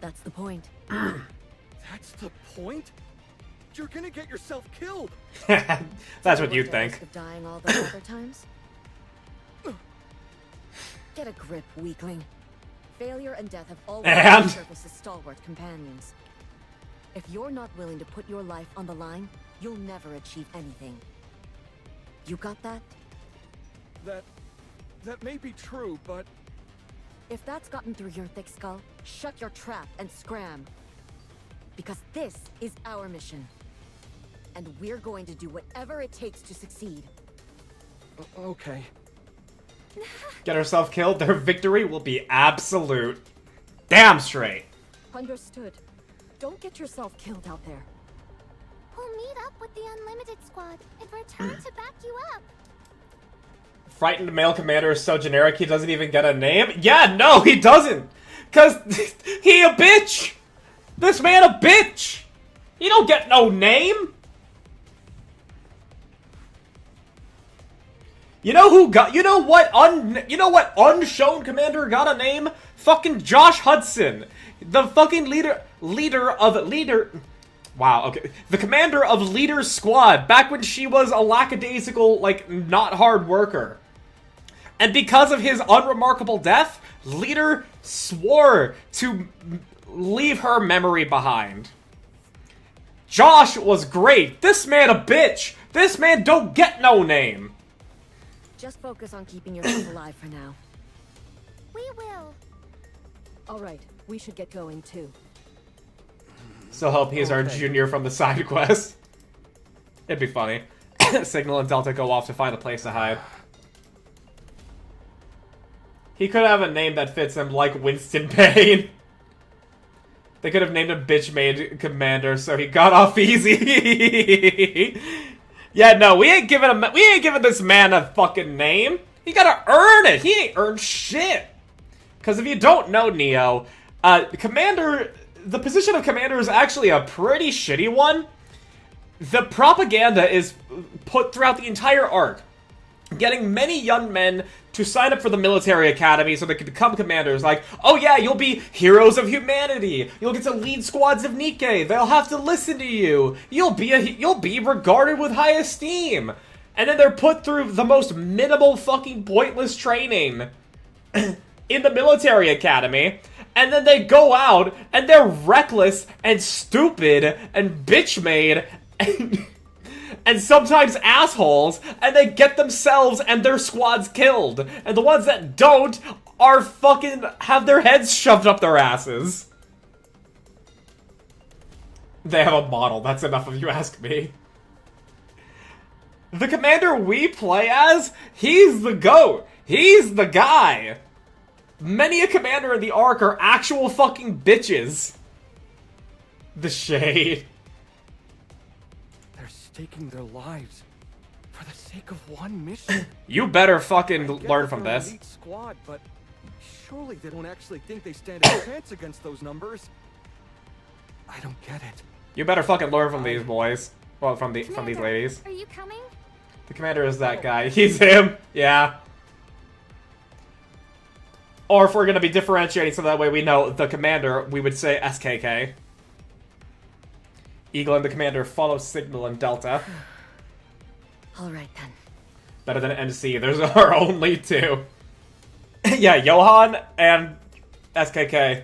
That's the point. That's the point? You're gonna get yourself killed! That's what you Worth the risk think. of dying all those other times? Get a grip, weakling. Failure and death have always And? been Surface's stalwart companions. If you're not willing to put your life on the line, you'll never achieve anything. You got that? That may be true, but If that's gotten through your thick skull, shut your trap and scram. Because this is our mission. And we're going to do whatever it takes to succeed. okay. Get herself killed, their victory will be absolute. Damn straight. Understood. Don't get yourself killed out there. We'll meet up with the Unlimited Squad and return to back you up. Frightened male commander is so generic he doesn't even get a name? Yeah, no, he doesn't! Cause he a bitch! This man a bitch! He don't get no name! You know who got- you know what unshown commander got a name? Fucking Josh Hudson! The fucking wow, okay. The commander of Leader's Squad, back when she was a lackadaisical, like, not hard worker. And because of his unremarkable death, Leader swore to leave her memory behind. Josh was great. This man a bitch. This man don't get no name. Just focus on keeping yourself alive for now. We will. Alright, we should get going too. So help he's our Okay. junior from the side quest. It'd be funny. Signal and Delta go off to find a place to hide. He could have a name that fits him, like Winston Payne. They could have named him Bitch Made Commander, so he got off easy. Yeah, no, we ain't giving this man a fucking name. He gotta earn it. He ain't earned shit. Because if you don't know, Neo, Commander, the position of Commander is actually a pretty shitty one. The propaganda is put throughout the entire arc, getting many young men to sign up for the military academy so they can become commanders. Like, oh yeah, you'll be heroes of humanity. You'll get to lead squads of Nikke. They'll have to listen to you. You'll be regarded with high esteem. And then they're put through the most minimal fucking pointless training in the military academy. And then they go out and they're reckless and stupid and bitch-made and sometimes assholes, and they get themselves and their squads killed. And the ones that don't are fucking have their heads shoved up their asses. They have a model, that's enough if you ask me. The commander we play as, he's the GOAT. He's the guy. Many a commander in the arc are actual fucking bitches. The shade. They're staking their lives for the sake of one mission. You better I fucking get learn that from they're an this. elite squad, but surely they don't actually think they stand a chance against those numbers. I don't get it. You better fucking learn from these boys. Well, from these Commander, ladies. Are you coming? The commander is that guy. He's him. Yeah. Or if we're gonna be differentiating so that way we know the commander, we would say SKK. Eagle and the commander follow Signal and Delta. Alright then. Better than MC. There's our only two. Yeah, Johan and SKK.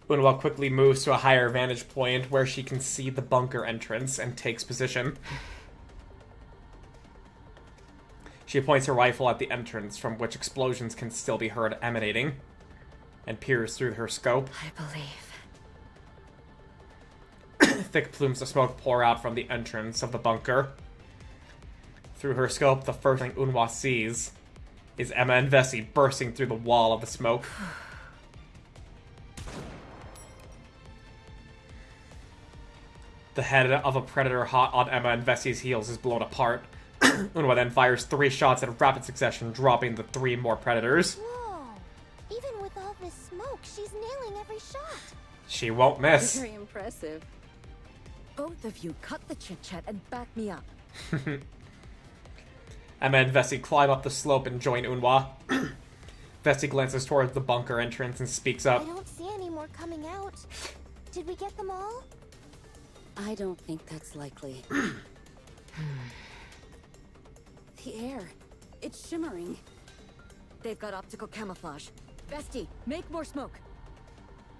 Unwa quickly moves to a higher vantage point where she can see the bunker entrance and takes position. She points her rifle at the entrance, from which explosions can still be heard emanating, and peers through her scope. I believe. Thick plumes of smoke pour out from the entrance of the bunker. Through her scope, the first thing Unhwa sees is Emma and Vessi bursting through the wall of the smoke. The head of a predator hot on Emma and Vessi's heels is blown apart. Unhwa then fires 3 shots in rapid succession, dropping the 3 more predators. Whoa! Even with all this smoke, she's nailing every shot. She won't miss. Very impressive. Both of you cut the chit-chat and back me up. Emma and Vessi climb up the slope and join Unhwa. Vessi glances towards the bunker entrance and speaks I up. don't see any more coming out. Did we get them all? I don't think that's likely. The air. It's shimmering. They've got optical camouflage. Vesti, make more smoke.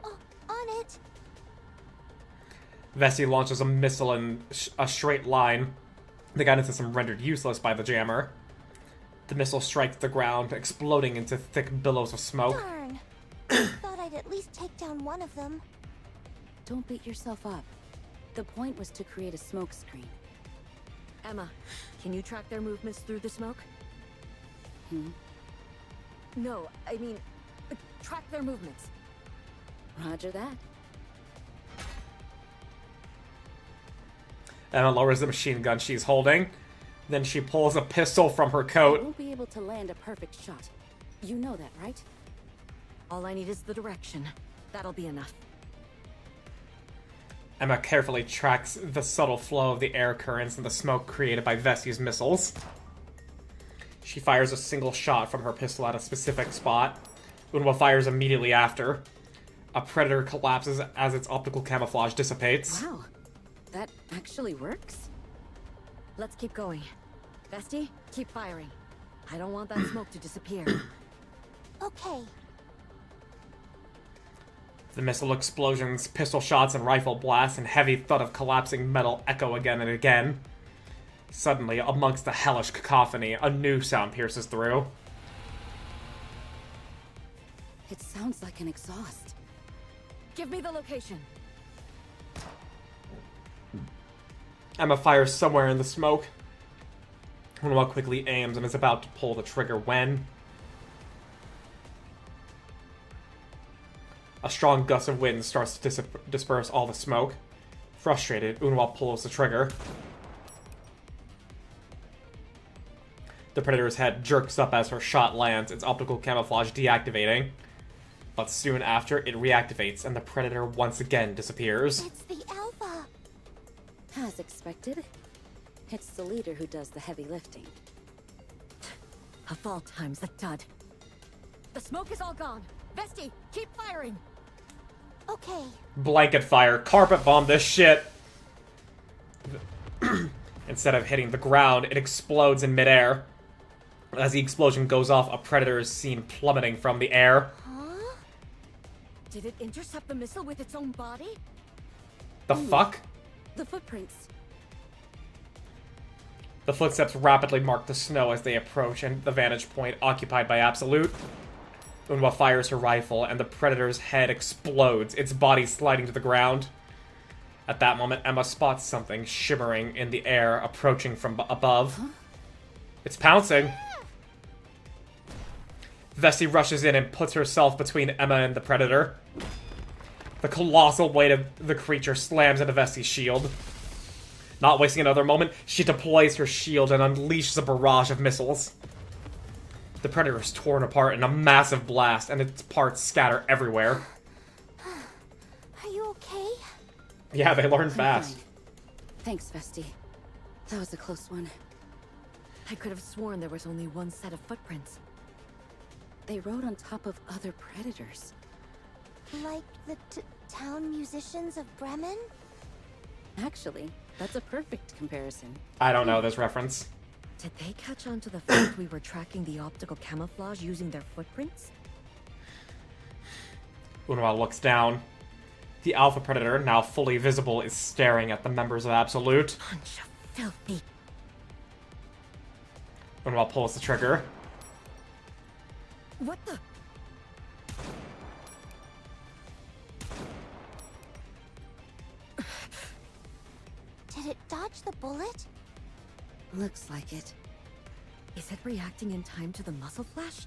Oh, on it. Vessi launches a missile in a straight line. The guidance system rendered useless by the jammer. The missile strikes the ground, exploding into thick billows of smoke. Darn. Thought I'd at least take down one of them. Don't beat yourself up. The point was to create a smoke screen. Emma, can you track their movements through the smoke? No, I mean, track their movements. Roger that. Emma lowers the machine gun she's holding. Then she pulls a pistol from her I coat. won't be able to land a perfect shot. You know that, right? All I need is the direction. That'll be enough. Emma carefully tracks the subtle flow of the air currents and the smoke created by Vessi's missiles. She fires a single shot from her pistol at a specific spot. Unhwa fires immediately after. A predator collapses as its optical camouflage dissipates. Wow. That actually works? Let's keep going. Vesti, keep firing. I don't want that smoke to disappear. Okay. The missile explosions, pistol shots, and rifle blasts and heavy thud of collapsing metal echo again and again. Suddenly, amongst the hellish cacophony, a new sound pierces through. It sounds like an exhaust. Give me the location. Emma fires somewhere in the smoke. Unhwa quickly aims and is about to pull the trigger when... a strong gust of wind starts to disperse all the smoke. Frustrated, Unhwa pulls the trigger. The predator's head jerks up as her shot lands, its optical camouflage deactivating. But soon after, it reactivates, and the predator once again disappears. It's the Alpha. As expected. It's the leader who does the heavy lifting. Of all times, a dud. The smoke is all gone. Vesti, keep firing. Okay. Blanket fire. Carpet bomb this shit. Instead of hitting the ground, it explodes in midair. As the explosion goes off, a predator is seen plummeting from the air. Huh? Did it intercept the missile with its own body? The fuck? The footprints. The footsteps rapidly mark the snow as they approach and the vantage point occupied by Absolute. Unhwa fires her rifle, and the predator's head explodes, its body sliding to the ground. At that moment, Emma spots something shimmering in the air, approaching from above. Huh? It's pouncing. Vesti rushes in and puts herself between Emma and the predator. The colossal weight of the creature slams into Vesti's shield. Not wasting another moment, she deploys her shield and unleashes a barrage of missiles. The predator is torn apart in a massive blast, and its parts scatter everywhere. Are you okay? Yeah, they learn I'm fast. fine. Thanks, Vesti. That was a close one. I could have sworn there was only one set of footprints. They rode on top of other predators. Like the town musicians of Bremen? Actually, that's a perfect comparison. I don't know this reference. Did they catch on to the fact we were tracking the optical camouflage using their footprints? Unhwa looks down. The alpha predator, now fully visible, is staring at the members of Absolute. Bunch of filthy. Unwell pulls the trigger. What the? Did it dodge the bullet? Looks like it. Is it reacting in time to the muzzle flash?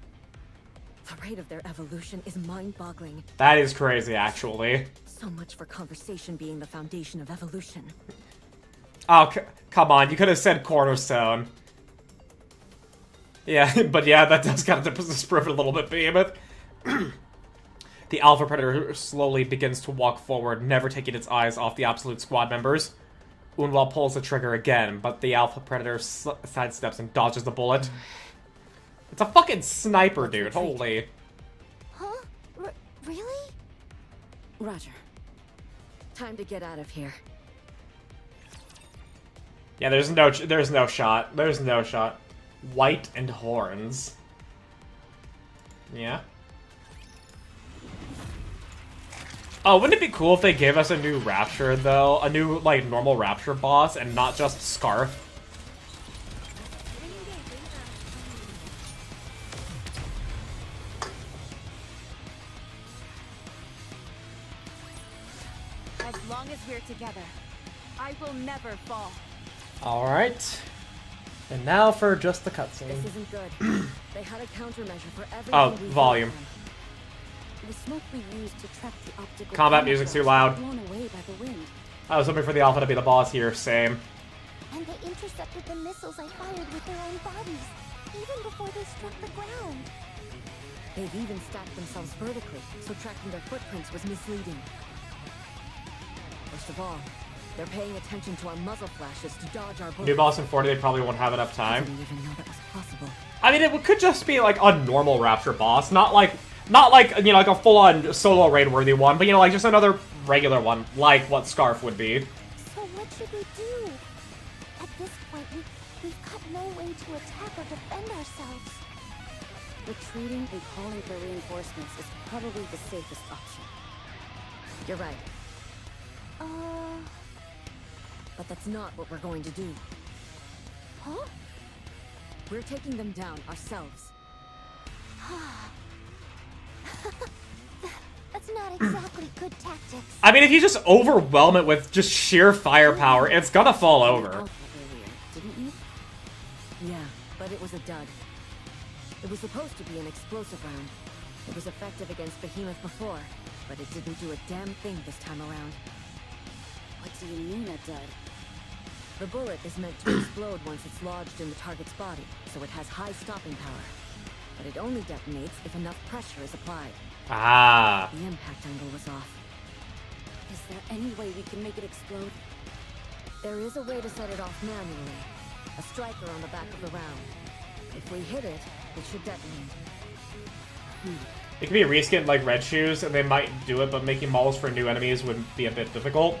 The rate of their evolution is mind-boggling. That is crazy, actually. So much for conversation being the foundation of evolution. Oh, come on. You could have said cornerstone. Yeah, but yeah, that does kind of disprove it a little bit, Behemoth. The Alpha Predator slowly begins to walk forward, never taking its eyes off the Absolute Squad members. Unwell pulls the trigger again, but the Alpha Predator sidesteps and dodges the bullet. It's a fucking sniper, dude. Holy. Huh? Really? Roger. Time to get out of here. Yeah, there's no shot. There's no shot. White and horns. Yeah. Oh, wouldn't it be cool if they gave us a new Rapture, though? A new, like, normal Rapture boss, and not just Scarf? As long as we're together, I will never fall. Alright. And now for just the cutscene. This isn't good. They had a countermeasure for everything. Oh, we volume. did. The smoke we used to track the optical Combat music's too loud. blown away by the wind. I was hoping for the Alpha to be the boss here, same. And they intercepted the missiles I fired with their own bodies, even before they struck the ground. They've even stacked themselves vertically, so tracking their footprints was misleading. First of all, they're paying attention to our muzzle flashes to dodge our bullets. New boss in 40, they probably won't have enough I time. didn't even know that was possible. I mean, it could just be, like, a normal Rapture boss. Not like, you know, like a full-on solo raid-worthy one, but, you know, like, just another regular one, like what Scarf would be. So what should we do? At this point, we've got no way to attack or defend ourselves. Retreating and calling for reinforcements is probably the safest option. You're right, Uh... but that's not what we're going to do. Huh? We're taking them down ourselves. That's not exactly good tactics. I mean, if you just overwhelm it with just sheer firepower, it's gonna fall over. Alpha earlier, didn't you? Yeah, but it was a dud. It was supposed to be an explosive round. It was effective against Behemoth before, but it didn't do a damn thing this time around. What do you mean a dud? The bullet is meant to explode once it's lodged in the target's body, so it has high stopping power. But it only detonates if enough pressure is applied. Ah. The impact angle was off. Is there any way we can make it explode? There is a way to set it off manually. A striker on the back of the round. If we hit it, it should detonate. It could be a reskin like Red Shoes, and they might do it, but making models for new enemies would be a bit difficult.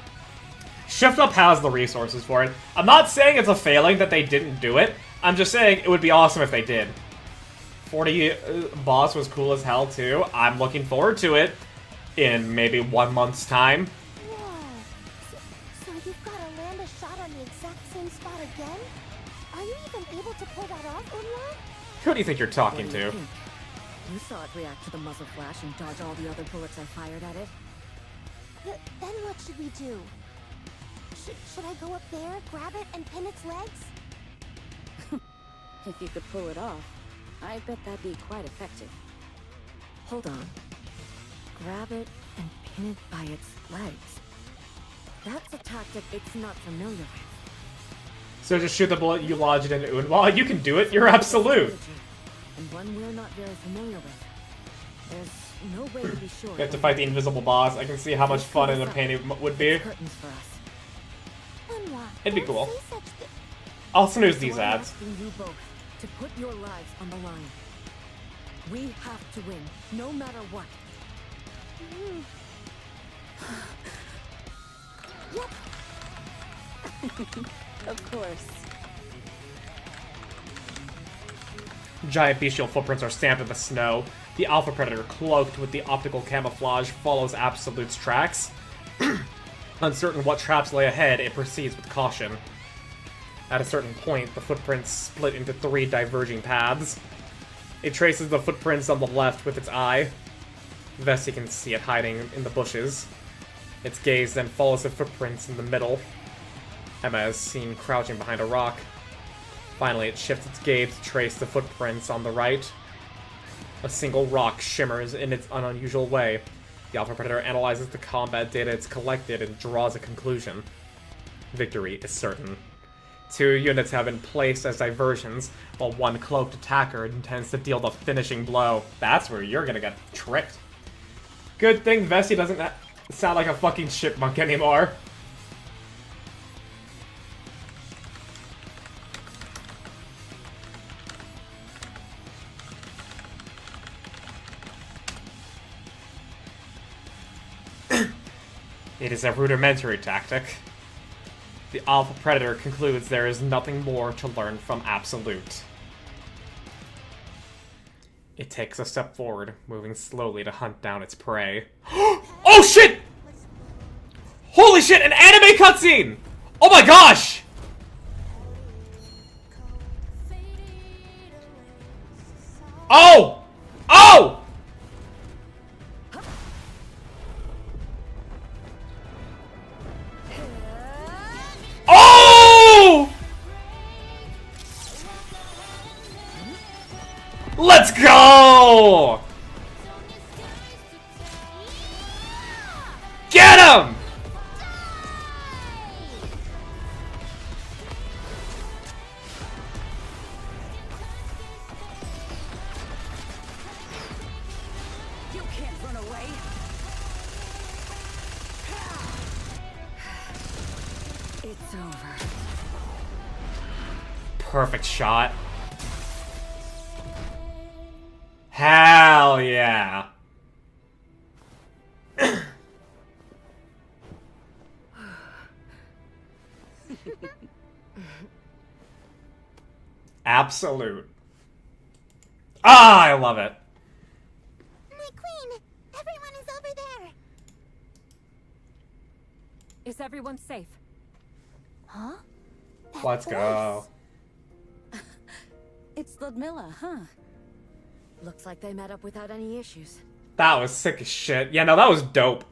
Shift Up has the resources for it. I'm not saying it's a failing that they didn't do it. I'm just saying it would be awesome if they did. 40 boss was cool as hell, too. I'm looking forward to it in maybe 1 month's time. Whoa. So you've got to land a shot on the exact same spot again? Are you even able to pull that off, Unwa? Who do you think you're talking What do you to? think? You saw it react to the muzzle flash and dodge all the other bullets I fired at it. Then what should we do? Should I go up there, grab it, and pin its legs? If you could pull it off, I bet that'd be quite effective. Hold on. Grab it and pin it by its legs. That's a tactic it's not familiar with. So just shoot the bullet, you lodge it into Unwall. You can do it, you're absolute. And one we're not very familiar with. There's no way to be sure. You have to fight the invisible boss. I can see how much fun and a pain it would be. Curtains for us. Unwa, It'd be don't cool. say such thi- I'll snooze So these I'm ads. asking you both to put your lives on the line. We have to win, no matter what. Of course. Giant bestial footprints are stamped in the snow. The Alpha Predator, cloaked with the optical camouflage, follows Absolute's tracks. Uncertain what traps lay ahead, it proceeds with caution. At a certain point, the footprints split into 3 diverging paths. It traces the footprints on the left with its eye. Vessi can see it hiding in the bushes. Its gaze then follows the footprints in the middle. Emma is seen crouching behind a rock. Finally, it shifts its gaze to trace the footprints on the right. A single rock shimmers in its unusual way. The Alpha Predator analyzes the combat data it's collected and draws a conclusion. Victory is certain. 2 units have been placed as diversions, while 1 cloaked attacker intends to deal the finishing blow. That's where you're gonna get tricked. Good thing Vessi doesn't sound like a fucking chipmunk anymore. It is a rudimentary tactic. The Alpha Predator concludes there is nothing more to learn from Absolute. It takes a step forward, moving slowly to hunt down its prey. Oh shit! Holy shit, an anime cutscene! Oh my gosh! Oh! Oh! Oh! Let's go! Get him! You can't run away. It's over. Perfect shot. Hell yeah. Absolute. Ah, I love it. My queen! Everyone is over there! Is everyone safe? Huh? That Let's go. voice. It's Ludmilla, huh? Looks like they met up without any issues. That was sick as shit. Yeah, no, that was dope.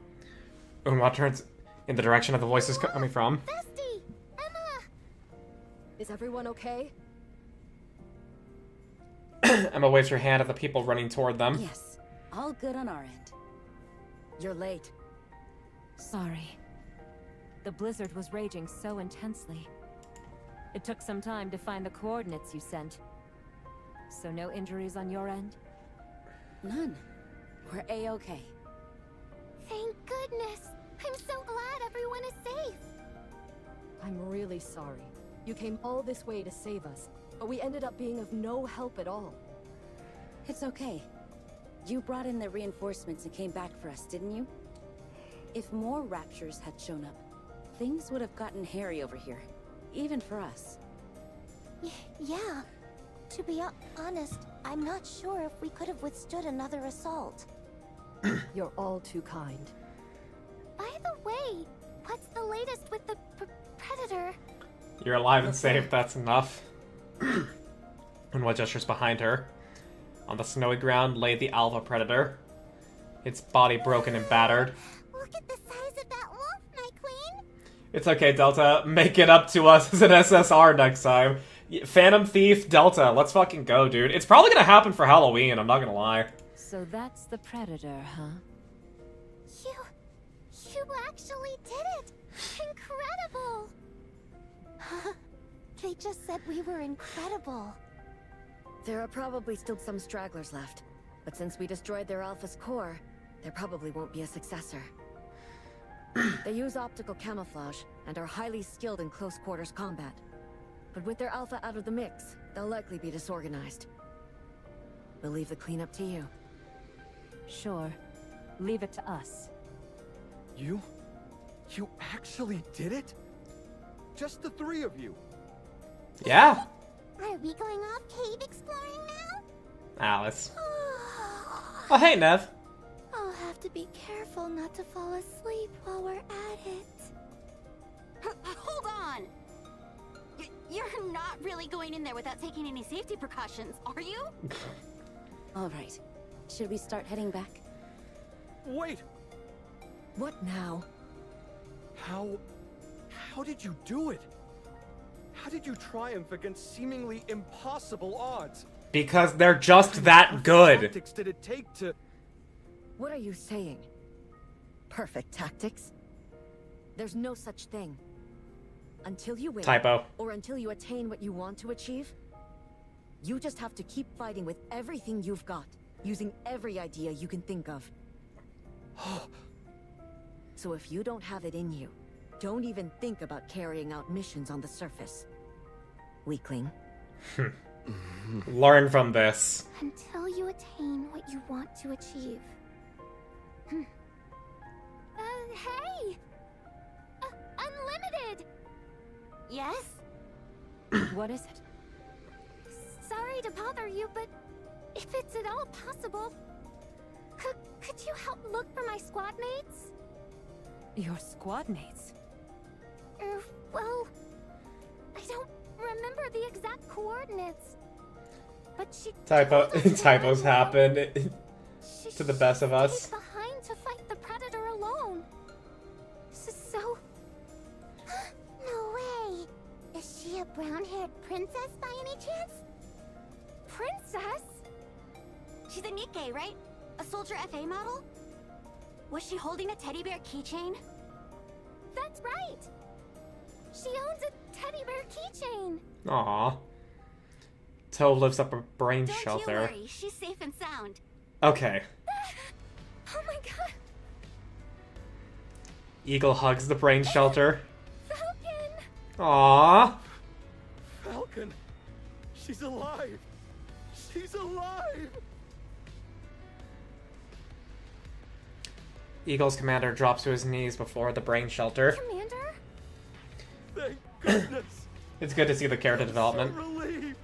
Uma turns in the direction of the voice is coming from. Bestie! Emma! Is everyone okay? Emma waves her hand at the people running toward them. Yes, all good on our end. You're late. Sorry. The blizzard was raging so intensely. It took some time to find the coordinates you sent. So no injuries on your end? None. We're A-okay. Thank goodness! I'm so glad everyone is safe! I'm really sorry. You came all this way to save us, but we ended up being of no help at all. It's okay. You brought in the reinforcements and came back for us, didn't you? If more Raptures had shown up, things would have gotten hairy over here. Even for us. Yeah. To be honest, I'm not sure if we could have withstood another assault. You're all too kind. By the way, what's the latest with the Predator? You're alive and safe, that's enough. And what gestures behind her? On the snowy ground lay the Alpha Predator. Its body broken and battered. Look at the size of that wolf, my queen! It's okay, Delta. Make it up to us as an SSR next time. Phantom Thief, Delta. Let's fucking go, dude. It's probably gonna happen for Halloween, I'm not gonna lie. So that's the Predator, huh? You actually did it! Incredible! They just said we were incredible. There are probably still some stragglers left, but since we destroyed their Alpha's core, there probably won't be a successor. They use optical camouflage and are highly skilled in close quarters combat. But with their Alpha out of the mix, they'll likely be disorganized. We'll leave the cleanup to you. Sure. Leave it to us. You actually did it? Just the 3 of you? Yeah. Are we going off cave exploring now? Alice. Oh, hey, Nev. I'll have to be careful not to fall asleep while we're at it. Hold on! You're not really going in there without taking any safety precautions, are you? All right. Should we start heading back? Wait! What now? How did you do it? How did you triumph against seemingly impossible odds? Because they're just that What good. tactics did it take to... What are you saying? Perfect tactics? There's no such thing. Until you win, Typo. or until you attain what you want to achieve, you just have to keep fighting with everything you've got, using every idea you can think of. So if you don't have it in you, don't even think about carrying out missions on the surface. Weakling. Learn from this. Until you attain what you want to achieve. Hey! Unlimited! Yes? What is it? Sorry to bother you, but if it's at all possible, could you help look for my squad mates? Your squad mates? Well, I don't remember the exact coordinates. But she Typo. told us Typos anyway. happen She- to the best of she us. stayed behind to fight the predator alone. So no way. Is she a brown-haired princess by any chance? Princess? She's a Nikke, right? A soldier FA model? Was she holding a teddy bear keychain? That's right. She owns a teddy bear keychain. Aw. Toe lifts up a brain Don't shelter. you worry, she's safe and sound. Okay. Oh my god, Eagle hugs the brain shelter. Falcon! Aw. Falcon! She's alive! She's alive! Eagle's commander drops to his knees before the brain shelter. Commander? Thank goodness! It's good to see the character development. So relieved!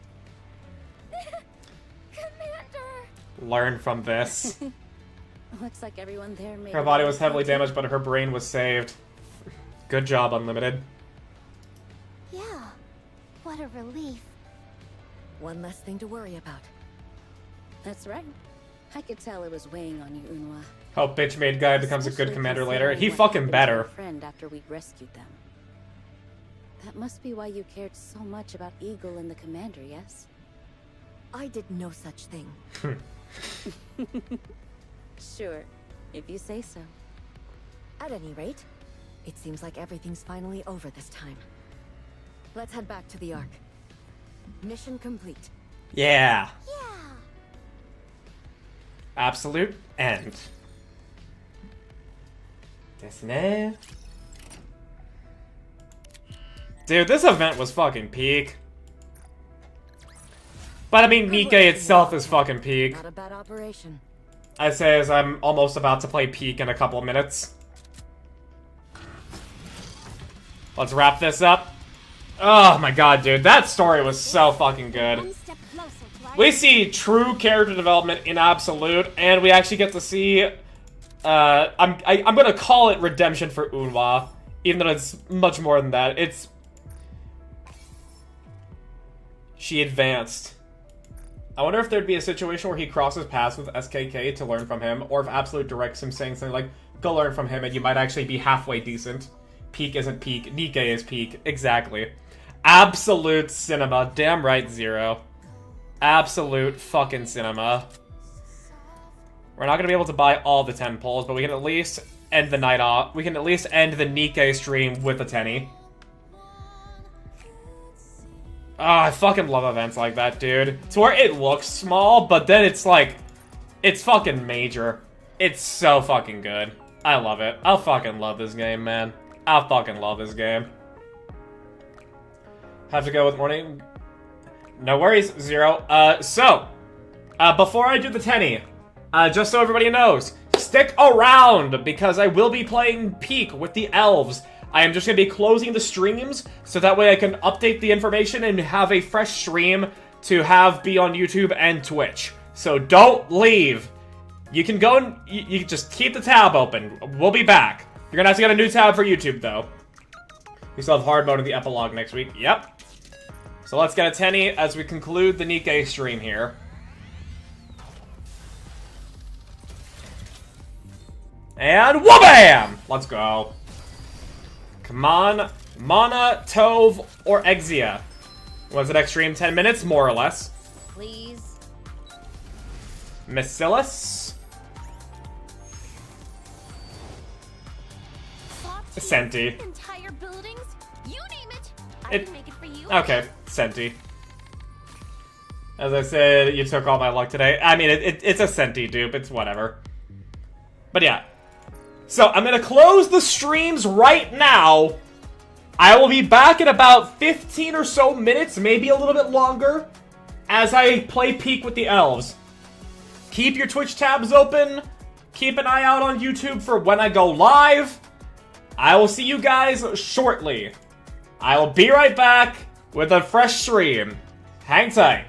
Commander! Learn from this. Looks like everyone there made Her body was heavily damaged, but her brain was saved. Good job, Unlimited. Yeah, what a relief. One less thing to worry about. That's right. I could tell it was weighing on you, Unwa. Hope bitch-made guy becomes a good Especially commander later. considering He what fucking happened to better. your friend after we rescued them. That must be why you cared so much about Eagle and the commander, yes? I did no such thing. Sure, if you say so. At any rate, it seems like everything's finally over this time. Let's head back to the Ark. Mission complete. Yeah. Yeah. Absolute end. ですね. Dude, this event was fucking peak. But I mean, Nikke itself is fucking peak. Not a bad operation. I say as I'm almost about to play peak in a couple of minutes. Let's wrap this up. Oh my god, dude, that story was so fucking good. One step closer to our We see true character development in Absolute, and we actually get to see, I'm gonna call it redemption for Unwa, even though it's much more than that. It's... She advanced. I wonder if there'd be a situation where he crosses paths with SKK to learn from him, or if Absolute directs him saying something like, go learn from him and you might actually be halfway decent. Peak isn't peak, Nikke is peak. Exactly. Absolute cinema. Damn right, Zero. Absolute fucking cinema. We're not gonna be able to buy all the 10 pulls, but we can at least end the night off. We can at least end the Nikke stream with a 10-y. Ah, I fucking love events like that, dude. It's where it looks small, but then it's like... It's fucking major. It's so fucking good. I love it. I fucking love this game, man. I fucking love this game. Have to go with morning... No worries, Zero. Before I do the 10-y, just so everybody knows, stick around, because I will be playing Peak with the elves. I am just going to be closing the streams, so that way I can update the information and have a fresh stream to have be on YouTube and Twitch. So don't leave. You can go and you can just keep the tab open. We'll be back. You're going to have to get a new tab for YouTube, though. We still have hard mode in the epilogue next week. Yep. So let's get a Tenny as we conclude the Nikke stream here. And wha-bam! Let's go. Come on. Mana, Tove, or Exia. Was it extreme 10 minutes? More or less. Please. Miscellus. Senti. Entire buildings? You name it. I It- can make it for you. Okay, Senti. As I said, you took all my luck today. I mean, it's a Senti dupe. It's whatever. But yeah. So, I'm gonna close the streams right now. I will be back in about 15 or so minutes, maybe a little bit longer, as I play Peek with the elves. Keep your Twitch tabs open. Keep an eye out on YouTube for when I go live. I will see you guys shortly. I will be right back with a fresh stream. Hang tight.